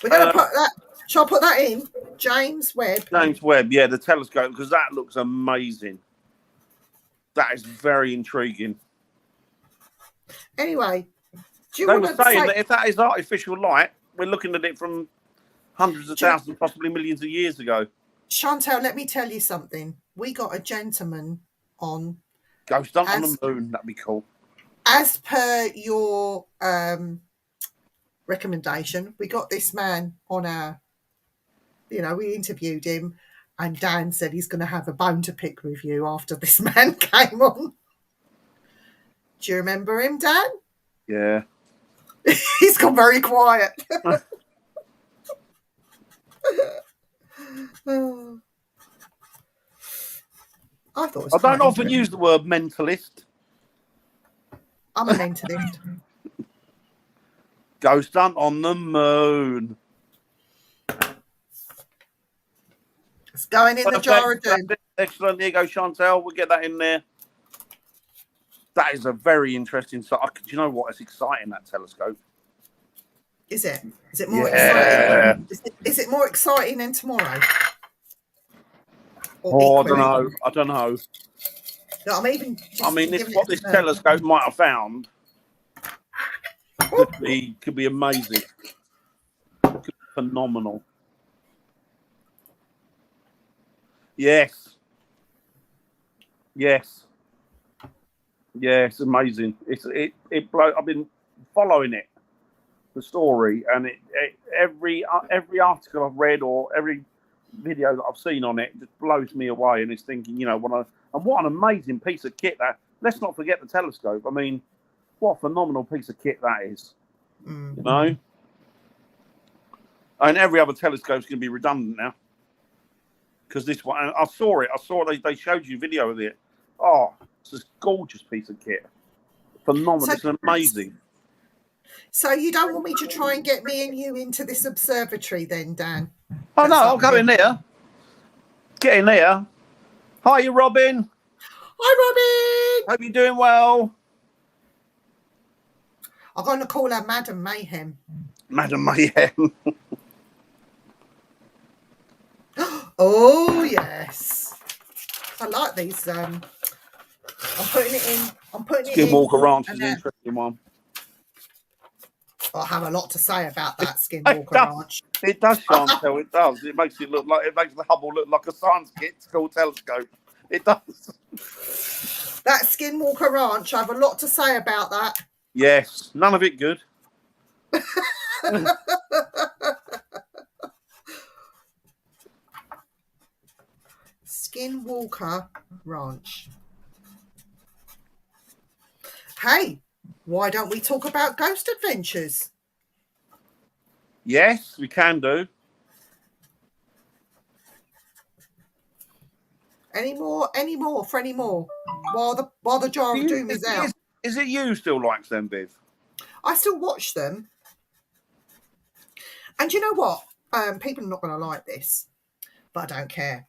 Speaker 2: We're going to put that... Shall I put that in? James Webb.
Speaker 1: James Webb, yeah, the telescope, because that looks amazing. That is very intriguing.
Speaker 2: Anyway,
Speaker 1: they were saying that if that is artificial light, we're looking at it from hundreds of thousands, possibly millions of years ago.
Speaker 2: Chantel, let me tell you something. We got a gentleman on.
Speaker 1: Go stunt on the moon. That'd be cool.
Speaker 2: As per your recommendation, we got this man on our. You know, we interviewed him, and Dan said he's going to have a bone to pick with you after this man came on. Do you remember him, Dan?
Speaker 1: Yeah.
Speaker 2: He's gone very quiet. Oh, I thought it was
Speaker 1: I don't
Speaker 2: quite
Speaker 1: often
Speaker 2: interesting.
Speaker 1: use the word mentalist.
Speaker 2: I'm a mentalist.
Speaker 1: Ghost hunt on the moon.
Speaker 2: It's going in the jar of
Speaker 1: Perfect.
Speaker 2: doom.
Speaker 1: Excellent. There you go, Chantel. We'll get that in there. That is a very interesting sight. Do you know what? It's exciting, that telescope.
Speaker 2: Is it? Is it more
Speaker 1: Yeah.
Speaker 2: exciting? Is it more exciting than tomorrow?
Speaker 1: Or I don't know. I don't know.
Speaker 2: No, I'm even. Just
Speaker 1: I mean,
Speaker 2: giving
Speaker 1: what
Speaker 2: it a
Speaker 1: this
Speaker 2: turn.
Speaker 1: telescope might have found could be amazing. Could be phenomenal. Yes. Yes. Yeah, it's amazing. It blows. I've been following it, the story, and every article I've read or every video that I've seen on it just blows me away. And it's thinking, what an amazing piece of kit that. Let's not forget the telescope. I mean, what a phenomenal piece of kit that is. And every other telescope's going to be redundant now because this one. I saw it. They showed you video of it. Oh, it's this gorgeous piece of kit. Phenomenal. It's amazing.
Speaker 2: So you don't want me to try and get me and you into this observatory then, Dan?
Speaker 1: Oh, no, I'll go in there. Get in there. Hi, you Robin.
Speaker 2: Hi, Robin.
Speaker 1: Hope you're doing well.
Speaker 2: I'm going to call her Madam Mayhem.
Speaker 1: Madam Mayhem.
Speaker 2: Oh, yes. I like these. I'm putting it in.
Speaker 1: Skinwalker Ranch is an interesting one.
Speaker 2: I have a lot to say about that Skinwalker Ranch.
Speaker 1: It does, Chantel. It does. It makes the Hubble look like a science kit school telescope. It does.
Speaker 2: That Skinwalker Ranch, I have a lot to say about that.
Speaker 1: Yes, none of it good.
Speaker 2: Skinwalker Ranch. Hey, why don't we talk about Ghost Adventures?
Speaker 1: Yes, we can do.
Speaker 2: Any more? While the Jar of Doom is out.
Speaker 1: Is it you still likes them, Viv?
Speaker 2: I still watch them. And you know what? People are not going to like this, but I don't care.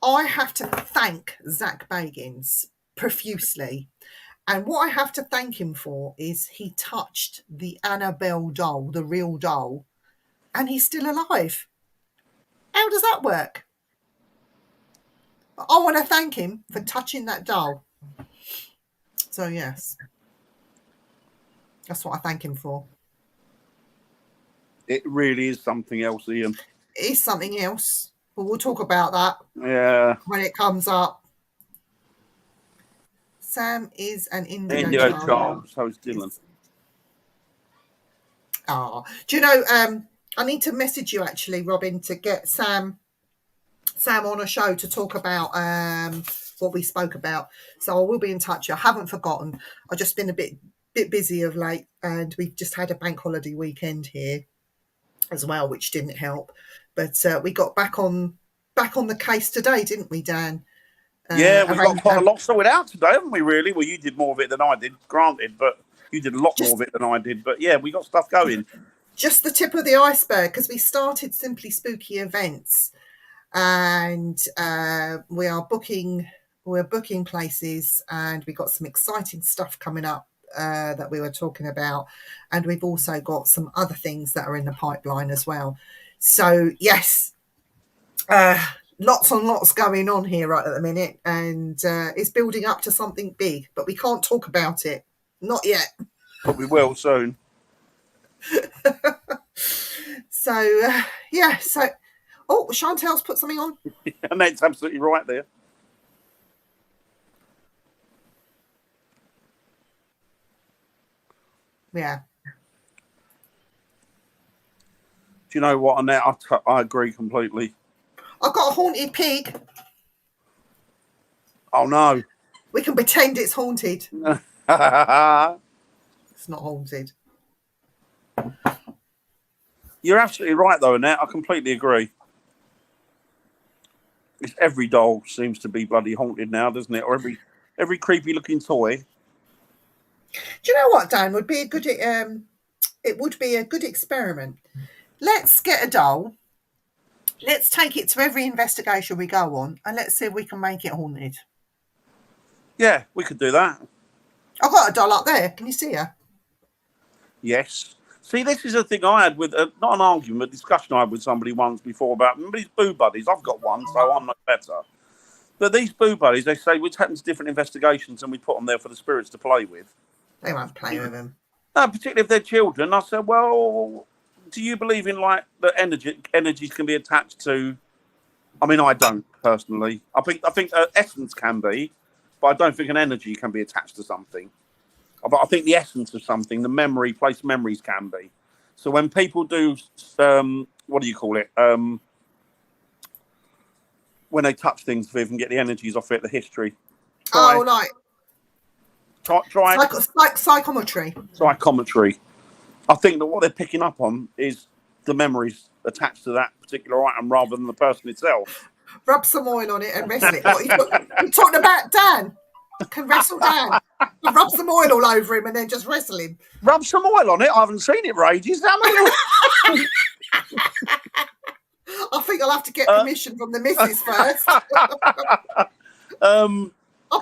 Speaker 2: I have to thank Zach Bagans profusely. And what I have to thank him for is he touched the Annabelle doll, the real doll, and he's still alive. How does that work? I want to thank him for touching that doll. So, yes. That's what I thank him for.
Speaker 1: It really is something else, Ian.
Speaker 2: It is something else. But we'll talk about that when it comes up. Sam is an Indigo child.
Speaker 1: So is Dylan.
Speaker 2: Oh, do you know, I need to message you actually, Robin, to get Sam on a show to talk about what we spoke about. So I will be in touch. I haven't forgotten. I've just been a bit busy of late, and we've just had a bank holiday weekend here as well, which didn't help. But we got back on the case today, didn't we, Dan?
Speaker 1: Yeah, we've got quite a lot sorted out today, haven't we, really? Well, you did more of it than I did, granted, but you did a lot more of it than I did. But yeah, we got stuff going.
Speaker 2: Just the tip of the iceberg, because we started Simply Spooky Events, and we're booking places, and we got some exciting stuff coming up that we were talking about, and we've also got some other things that are in the pipeline as well. So yes, lots and lots going on here right at the minute, and it's building up to something big, but we can't talk about it, not yet.
Speaker 1: But we will soon.
Speaker 2: So oh, Chantel's put something on.
Speaker 1: And that's absolutely right there.
Speaker 2: Yeah.
Speaker 1: Do you know what, Annette? I agree completely.
Speaker 2: I've got a haunted pig.
Speaker 1: Oh, no.
Speaker 2: We can pretend it's haunted. It's not haunted.
Speaker 1: You're absolutely right, though, Annette. I completely agree. It's every doll seems to be bloody haunted now, doesn't it? Or every creepy looking toy.
Speaker 2: Do you know what, Dan? Would be a good. It would be a good experiment. Let's get a doll. Let's take it to every investigation we go on, and let's see if we can make it haunted.
Speaker 1: Yeah, we could do that.
Speaker 2: I've got a doll up there. Can you see her?
Speaker 1: Yes. See, this is a thing I had with, not an argument, a discussion I had with somebody once before about, remember these Boo Buddies? I've got one, so I'm no better. But these Boo Buddies, they say, which happens to different investigations, and we put them there for the spirits to play with.
Speaker 2: They won't play with them.
Speaker 1: No, particularly if they're children. I said, well, do you believe in, like, that energies can be attached to... I mean, I don't, personally. I think essence can be, but I don't think an energy can be attached to something. But I think the essence of something, the place memories can be. So when people do, what do you call it? When they touch things, Viv, and get the energies off it, the history.
Speaker 2: Like psychometry.
Speaker 1: Psychometry. I think that what they're picking up on is the memories attached to that particular item rather than the person itself.
Speaker 2: Rub some oil on it and wrestle it. What, you're talking about Dan? Can wrestle Dan? Rub some oil all over him and then just wrestle him.
Speaker 1: Rub some oil on it? I haven't seen it for ages. I
Speaker 2: think I'll have to get permission from the missus first. I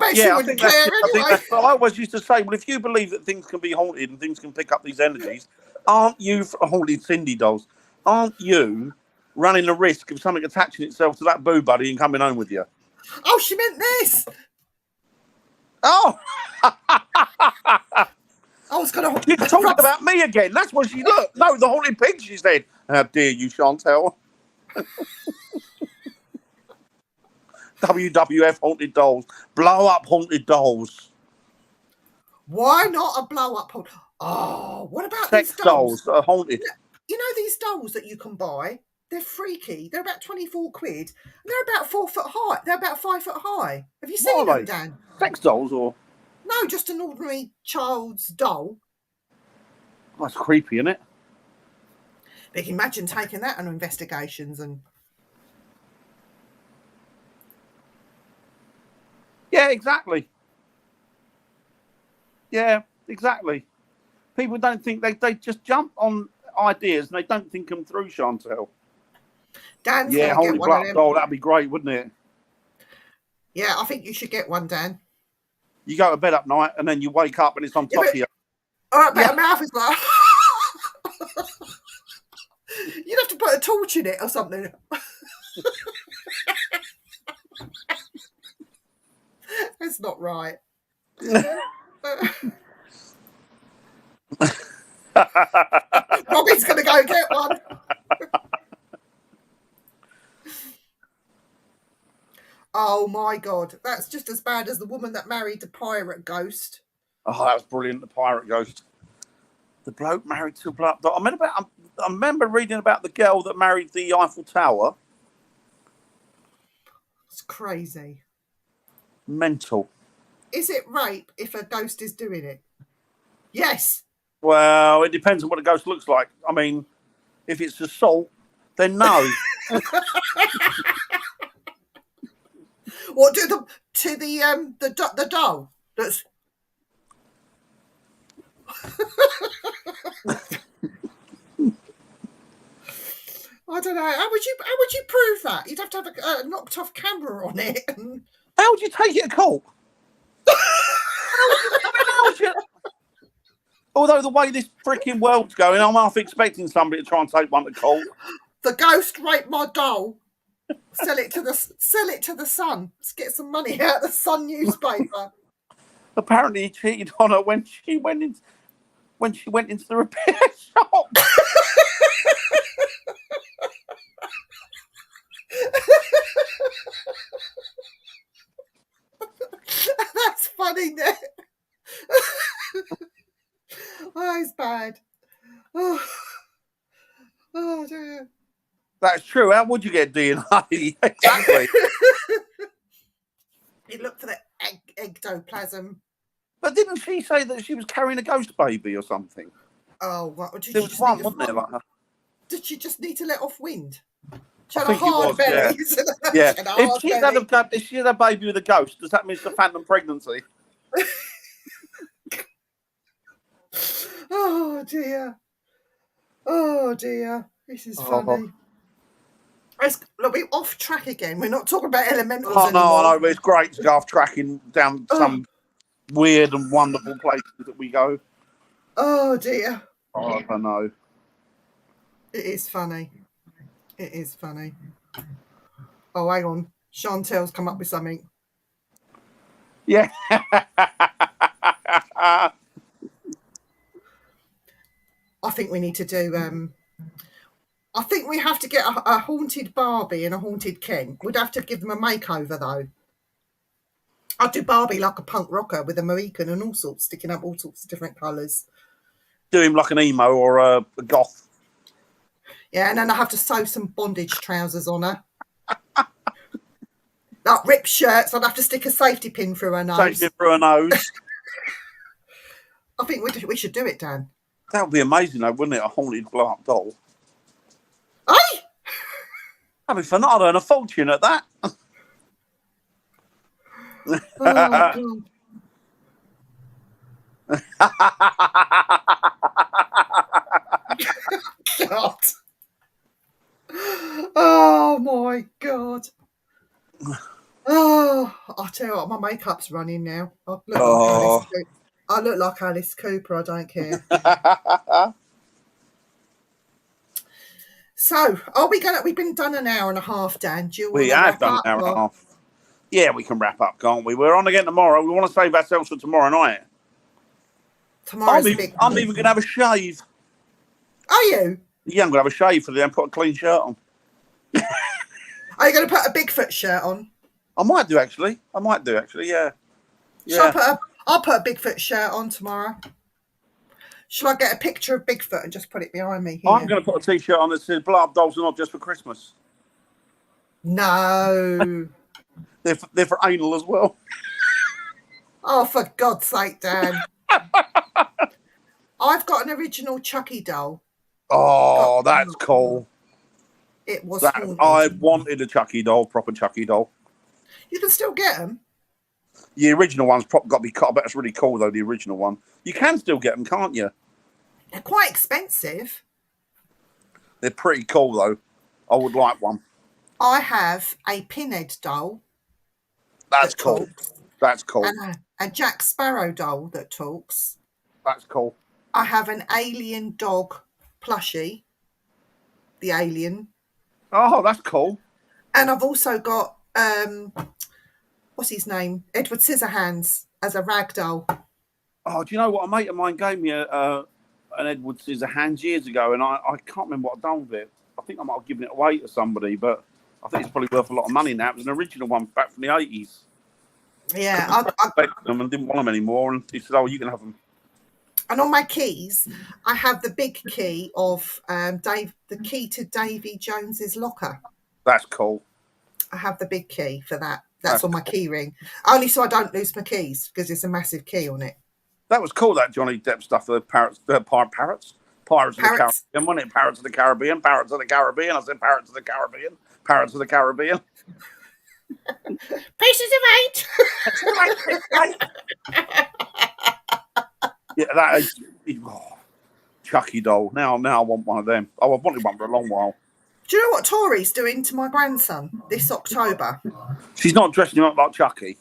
Speaker 2: bet she wouldn't care anyway.
Speaker 1: I always used to say, well, if you believe that things can be haunted and things can pick up these energies, aren't you, haunted Cindy dolls, aren't you running the risk of something attaching itself to that Boo Buddy and coming home with you?
Speaker 2: Oh, she meant this.
Speaker 1: Oh.
Speaker 2: I was going to...
Speaker 1: She's talking about me again. That's what she... Look, no, the haunted pig, she said. How dare you, Chantel? WWF haunted dolls. Blow up haunted dolls.
Speaker 2: Why not a blow up? Oh, what about
Speaker 1: sex
Speaker 2: these dolls
Speaker 1: that are haunted?
Speaker 2: You know these dolls that you can buy? They're freaky. They're about 24 quid. And they're about 4 foot high. They're about 5 foot high. Have you seen them, Dan?
Speaker 1: Sex dolls or?
Speaker 2: No, just an ordinary child's doll.
Speaker 1: That's creepy, isn't it?
Speaker 2: But you can imagine taking that on investigations and...
Speaker 1: Yeah, exactly. Yeah, exactly. People don't think they just jump on ideas and they don't think them through, Chantel.
Speaker 2: Dan's
Speaker 1: yeah, holy black doll, that'd be great, wouldn't it?
Speaker 2: Yeah, I think you should get one, Dan.
Speaker 1: You go to bed at night and then you wake up and it's on top of you.
Speaker 2: All right, but her mouth is like... You'd have to put a torch in it or something. That's not right. Robin's going to go get one. Oh my God, that's just as bad as the woman that married the pirate ghost.
Speaker 1: Oh, that was brilliant, the pirate ghost. The bloke married to a bloke. I remember reading about the girl that married the Eiffel Tower.
Speaker 2: It's crazy.
Speaker 1: Mental.
Speaker 2: Is it rape if a ghost is doing it? Yes.
Speaker 1: Well, it depends on what a ghost looks like. I mean, if it's assault, then no.
Speaker 2: What do the doll? That's. I don't know. How would you prove that? You'd have to have a knocked off camera on it.
Speaker 1: How would you take it to court? Although the way this freaking world's going, I'm half expecting somebody to try and take one to court.
Speaker 2: The ghost raped my doll. Sell it to the Sun. Let's get some money out of the Sun newspaper.
Speaker 1: Apparently, he cheated on her when she went into the repair shop.
Speaker 2: That's funny, Nick. Oh, it's bad. Oh dear.
Speaker 1: That's true. How would you get DNA? Exactly.
Speaker 2: You look for the ectoplasm.
Speaker 1: But didn't she say that she was carrying a ghost baby or something?
Speaker 2: Oh, what?
Speaker 1: There was one, wasn't there? Like that?
Speaker 2: Did she just need to let off wind? She
Speaker 1: I
Speaker 2: had a
Speaker 1: think it
Speaker 2: hard
Speaker 1: was,
Speaker 2: belly.
Speaker 1: yeah.
Speaker 2: She had a
Speaker 1: If
Speaker 2: hard
Speaker 1: she
Speaker 2: belly.
Speaker 1: had a baby with a ghost, does that mean it's a phantom pregnancy?
Speaker 2: Oh dear. Oh dear. This is funny. Look, we're off track again. We're not talking about elementals anymore.
Speaker 1: I know, but it's great to go off tracking down some weird and wonderful places that we go.
Speaker 2: Oh dear.
Speaker 1: Oh, I don't know.
Speaker 2: It is funny. It is funny. Oh, hang on. Chantel's come up with something.
Speaker 1: Yeah.
Speaker 2: I think we need to do. I think we have to get a haunted Barbie and a haunted Ken. We'd have to give them a makeover, though. I'd do Barbie like a punk rocker with a Mohican and all sorts, sticking up all sorts of different colours.
Speaker 1: Do him like an emo or a goth.
Speaker 2: Yeah, and then I have to sew some bondage trousers on her. Like ripped shirts, I'd have to stick a safety pin through her nose.
Speaker 1: Safety through her nose.
Speaker 2: I think we should do it, Dan.
Speaker 1: That would be amazing, though, wouldn't it? A haunted blow-up doll.
Speaker 2: Hey!
Speaker 1: I mean, for not earn a fortune at that.
Speaker 2: Oh, God. Oh my God. Oh, I'll tell you what, my makeup's running now. I look like Alice Cooper, I don't care. So, we've been done an hour and a half, Dan. Do you want to
Speaker 1: have done an hour and a half. Yeah, we can wrap up, can't we? We're on again tomorrow. We want to save ourselves for tomorrow night.
Speaker 2: I'm
Speaker 1: even going to have a shave.
Speaker 2: Are you?
Speaker 1: Yeah, I'm going to have a shave for them, put a clean shirt on.
Speaker 2: Are you going to put a Bigfoot shirt on?
Speaker 1: I might do, actually, yeah.
Speaker 2: I'll put a Bigfoot shirt on tomorrow. Shall I get a picture of Bigfoot and just put it behind me here?
Speaker 1: I'm going to put a T-shirt on that says blow-up dolls are not just for Christmas.
Speaker 2: No.
Speaker 1: They're for anal as well.
Speaker 2: Oh, for God's sake, Dan. I've got an original Chucky doll.
Speaker 1: Oh, that's cool.
Speaker 2: It was
Speaker 1: I wanted a Chucky doll, proper Chucky doll.
Speaker 2: You can still get them.
Speaker 1: The original one's probably got to be cut. I bet it's really cool, though, the original one. You can still get them, can't you?
Speaker 2: They're quite expensive.
Speaker 1: They're pretty cool, though. I would like one.
Speaker 2: I have a Pinhead doll.
Speaker 1: That's cool. That's cool.
Speaker 2: And a Jack Sparrow doll that talks.
Speaker 1: That's cool.
Speaker 2: I have an alien dog plushie. The alien.
Speaker 1: Oh, that's cool.
Speaker 2: And I've also got, what's his name? Edward Scissorhands as a rag doll.
Speaker 1: Oh, do you know what? A mate of mine gave me an Edward Scissorhands years ago, and I can't remember what I'd done with it. I think I might have given it away to somebody, but I think it's probably worth a lot of money now. It was an original one back from the 80s.
Speaker 2: Yeah.
Speaker 1: I expected them and didn't want them anymore, and he said, oh, you can have them.
Speaker 2: And on my keys, I have the big key of the key to Davy Jones's locker.
Speaker 1: That's cool.
Speaker 2: I have the big key for that. That's on my key ring. Only so I don't lose my keys because it's a massive key on it.
Speaker 1: That was cool, that Johnny Depp stuff, the Pirates of the Caribbean, wasn't it? Pirates of the Caribbean, Pirates of the Caribbean. I said Pirates of the Caribbean, Pirates of the Caribbean.
Speaker 2: Pieces of 8.
Speaker 1: Yeah, that is Chucky doll. Now I want one of them. Oh, I've wanted one for a long while.
Speaker 2: Do you know what Tori's doing to my grandson this October?
Speaker 1: She's not dressing him up like Chucky.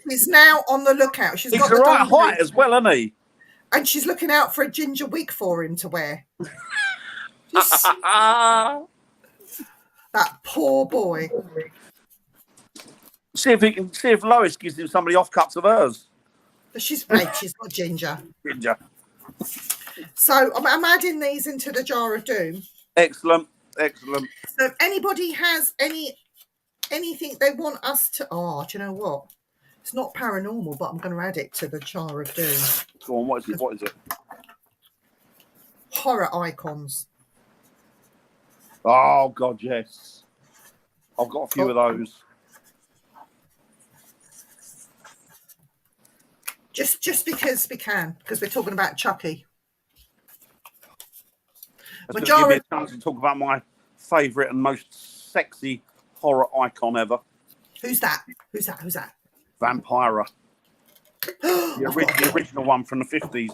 Speaker 2: He's now on the lookout. She's got
Speaker 1: the right height as well, isn't he?
Speaker 2: And she's looking out for a ginger wig for him to wear. That poor boy.
Speaker 1: See if Lois gives him some of the off cuts of hers.
Speaker 2: She's red. She's not ginger.
Speaker 1: Ginger.
Speaker 2: So I'm adding these into the jar of doom.
Speaker 1: Excellent.
Speaker 2: So if anybody has anything they want us to... Oh, do you know what? It's not paranormal, but I'm going to add it to the jar of doom.
Speaker 1: Go on, what is it?
Speaker 2: Horror icons.
Speaker 1: Oh, God, yes. I've got a few of those.
Speaker 2: Just because we can, because we're talking about Chucky.
Speaker 1: That's going to give me a chance to talk about my favourite and most sexy horror icon ever.
Speaker 2: Who's that? Who's that? Who's that?
Speaker 1: Vampira. The original one from the 50s.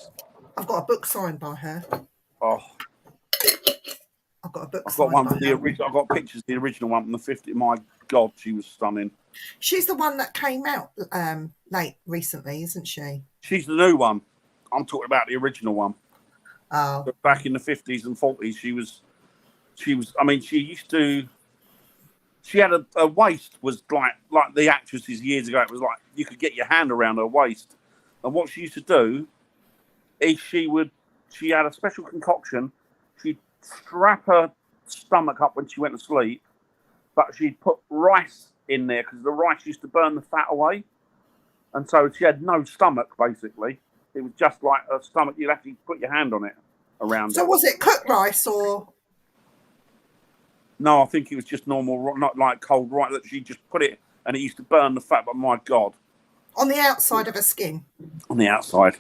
Speaker 2: I've got a book signed by her.
Speaker 1: Oh.
Speaker 2: I've got a book.
Speaker 1: I've got one. I've got pictures of the original one from the 50s. My God, she was stunning.
Speaker 2: She's the one that came out late recently, isn't she? She's
Speaker 1: the new one. I'm talking about the original one.
Speaker 2: Oh.
Speaker 1: But back in the 50s and 40s, she was. I mean, she used to. She had a waist was like the actresses years ago. It was like you could get your hand around her waist. And what she used to do is she had a special concoction. She'd strap her stomach up when she went to sleep, but she'd put rice in there because the rice used to burn the fat away. And so she had no stomach, basically. It was just like a stomach. You'd have to put your hand on it around.
Speaker 2: So was it cooked rice or?
Speaker 1: No, I think it was just normal, not like cold rice. That she just put it, and it used to burn the fat. But my God,
Speaker 2: on the outside of her skin.
Speaker 1: On the outside,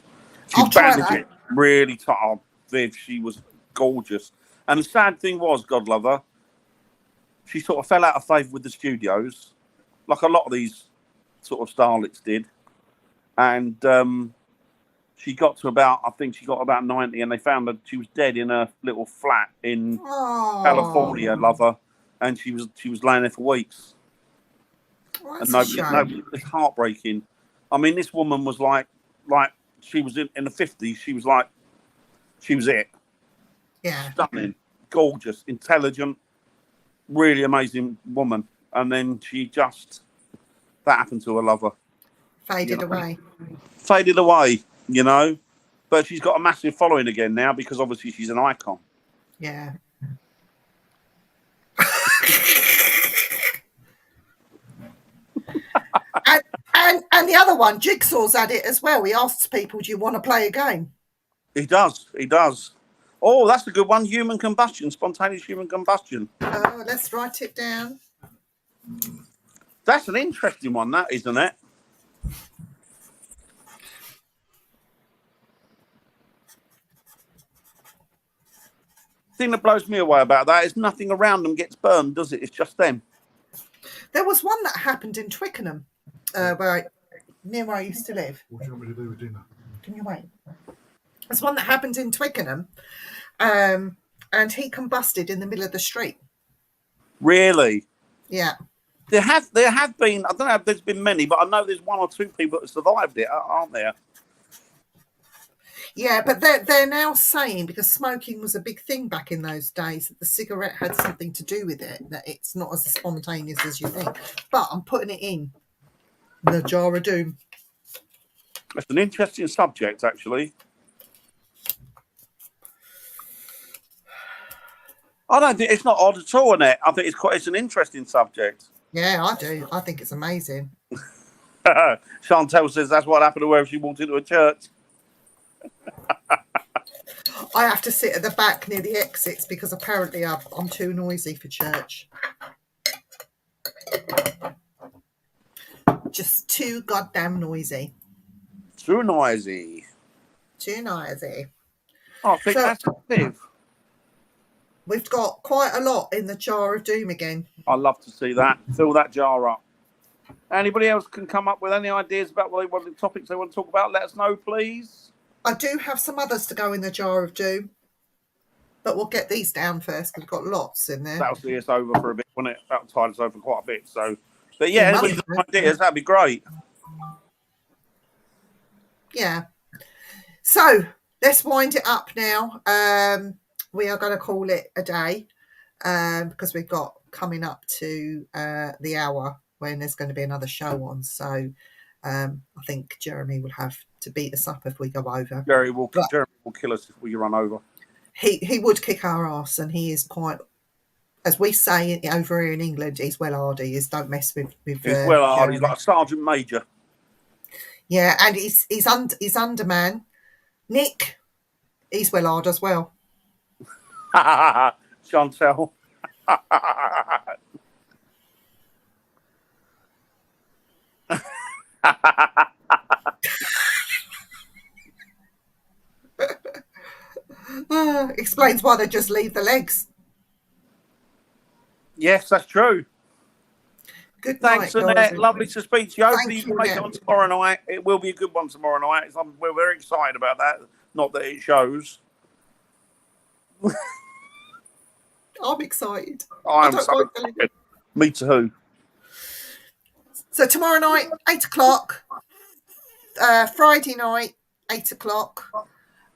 Speaker 1: she bandaged it really tight. Oh, Viv, she was gorgeous. And the sad thing was, God love her, she sort of fell out of favour with the studios, like a lot of these sort of starlets did. And she got to about, I think she got about 90, and they found that she was dead in a little flat in California, lover, and she was laying there for weeks.
Speaker 2: Well,
Speaker 1: and nobody, it's heartbreaking. I mean, this woman was like she was in the 50s. She was it.
Speaker 2: Yeah.
Speaker 1: Stunning, gorgeous, intelligent, really amazing woman. And then that happened to her lover.
Speaker 2: Faded away.
Speaker 1: Faded away, you know. But she's got a massive following again now because obviously she's an icon.
Speaker 2: Yeah. and the other one, Jigsaw's had it as well. He asks people, do you want to play a game?
Speaker 1: He does. Oh, that's a good one. Human combustion, spontaneous human combustion.
Speaker 2: Oh, let's write it down.
Speaker 1: That's an interesting one, that, isn't it? The thing that blows me away about that is nothing around them gets burned, does it? It's just them.
Speaker 2: There was one that happened in Twickenham, near where I used to live.
Speaker 3: What do you want me to do with dinner?
Speaker 2: Can you wait? There's one that happened in Twickenham, and he combusted in the middle of the street.
Speaker 1: Really?
Speaker 2: Yeah.
Speaker 1: There have been, I don't know if there's been many, but I know there's one or two people that survived it, aren't there?
Speaker 2: Yeah, but they're now saying, because smoking was a big thing back in those days, that the cigarette had something to do with it, that it's not as spontaneous as you think. But I'm putting it in the jar of doom.
Speaker 1: That's an interesting subject, actually. I don't think it's not odd at all, Annette. I think it's an interesting subject.
Speaker 2: Yeah, I do. I think it's amazing.
Speaker 1: Chantel says that's what happened to her if she walked into a church.
Speaker 2: I have to sit at the back near the exits because apparently I'm too noisy for church. Just too goddamn noisy.
Speaker 1: Too noisy.
Speaker 2: Too noisy.
Speaker 1: I think that's it.
Speaker 2: We've got quite a lot in the jar of doom again.
Speaker 1: I'd love to see that. Fill that jar up. Anybody else can come up with any ideas about what the topics they want to talk about? Let us know, please.
Speaker 2: I do have some others to go in the jar of doom, but we'll get these down first because we've got lots in there.
Speaker 1: That'll see us over for a bit, won't it? That'll tide us over quite a bit. So, but yeah, anybody's got ideas, that'd be great.
Speaker 2: Yeah. So let's wind it up now. We are going to call it a day because we've got coming up to the hour when there's going to be another show on. So I think Jeremy will have to beat us up if we go over.
Speaker 1: Jeremy will kill us if we run over.
Speaker 2: He would kick our ass, and he is quite, as we say over here in England, he's well hardy. He's don't mess with
Speaker 1: he's well hardy. He's like a sergeant major.
Speaker 2: Yeah, and he's underman. Nick, he's well hard as well.
Speaker 1: Chantel.
Speaker 2: Explain explains why they just leave the legs.
Speaker 1: Yes, that's true.
Speaker 2: Good
Speaker 1: Thanks,
Speaker 2: night,
Speaker 1: Annette.
Speaker 2: guys.
Speaker 1: Lovely to speak to you. Hopefully you
Speaker 2: Thank
Speaker 1: can
Speaker 2: you
Speaker 1: make it
Speaker 2: again.
Speaker 1: on tomorrow night. It will be a good one tomorrow night. We're very excited about that. Not that it shows.
Speaker 2: I'm excited.
Speaker 1: I'm so
Speaker 2: work
Speaker 1: excited. Me too.
Speaker 2: So tomorrow night, 8 o'clock. Friday night, 8 o'clock.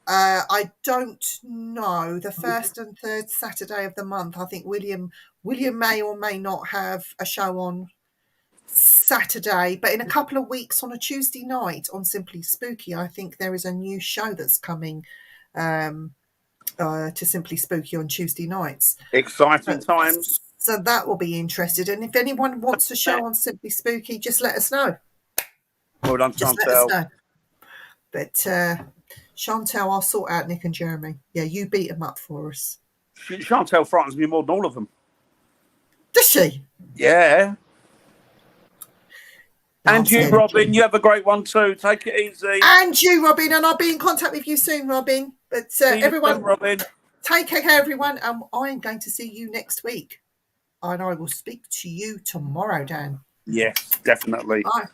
Speaker 2: I don't know. The first and third Saturday of the month, I think William may or may not have a show on Saturday, but in a couple of weeks on a Tuesday night on Simply Spooky, I think there is a new show that's coming to Simply Spooky on Tuesday nights.
Speaker 1: Exciting times.
Speaker 2: So that will be interesting. And if anyone wants a show on Simply Spooky, just let us know.
Speaker 1: Well done,
Speaker 2: Just
Speaker 1: Chantel.
Speaker 2: let us know. But Chantel, I'll sort out Nick and Jeremy. Yeah, you beat them up for us.
Speaker 1: Chantel frightens me more than all of them.
Speaker 2: Does she?
Speaker 1: Yeah. And you, Robin, you have a great one too. Take it easy.
Speaker 2: And you, Robin, and I'll be in contact with you soon, Robin. But everyone,
Speaker 1: Robin.
Speaker 2: Take care, everyone. I'm going to see you next week. And I will speak to you tomorrow, Dan.
Speaker 1: Yes, definitely.
Speaker 2: Bye.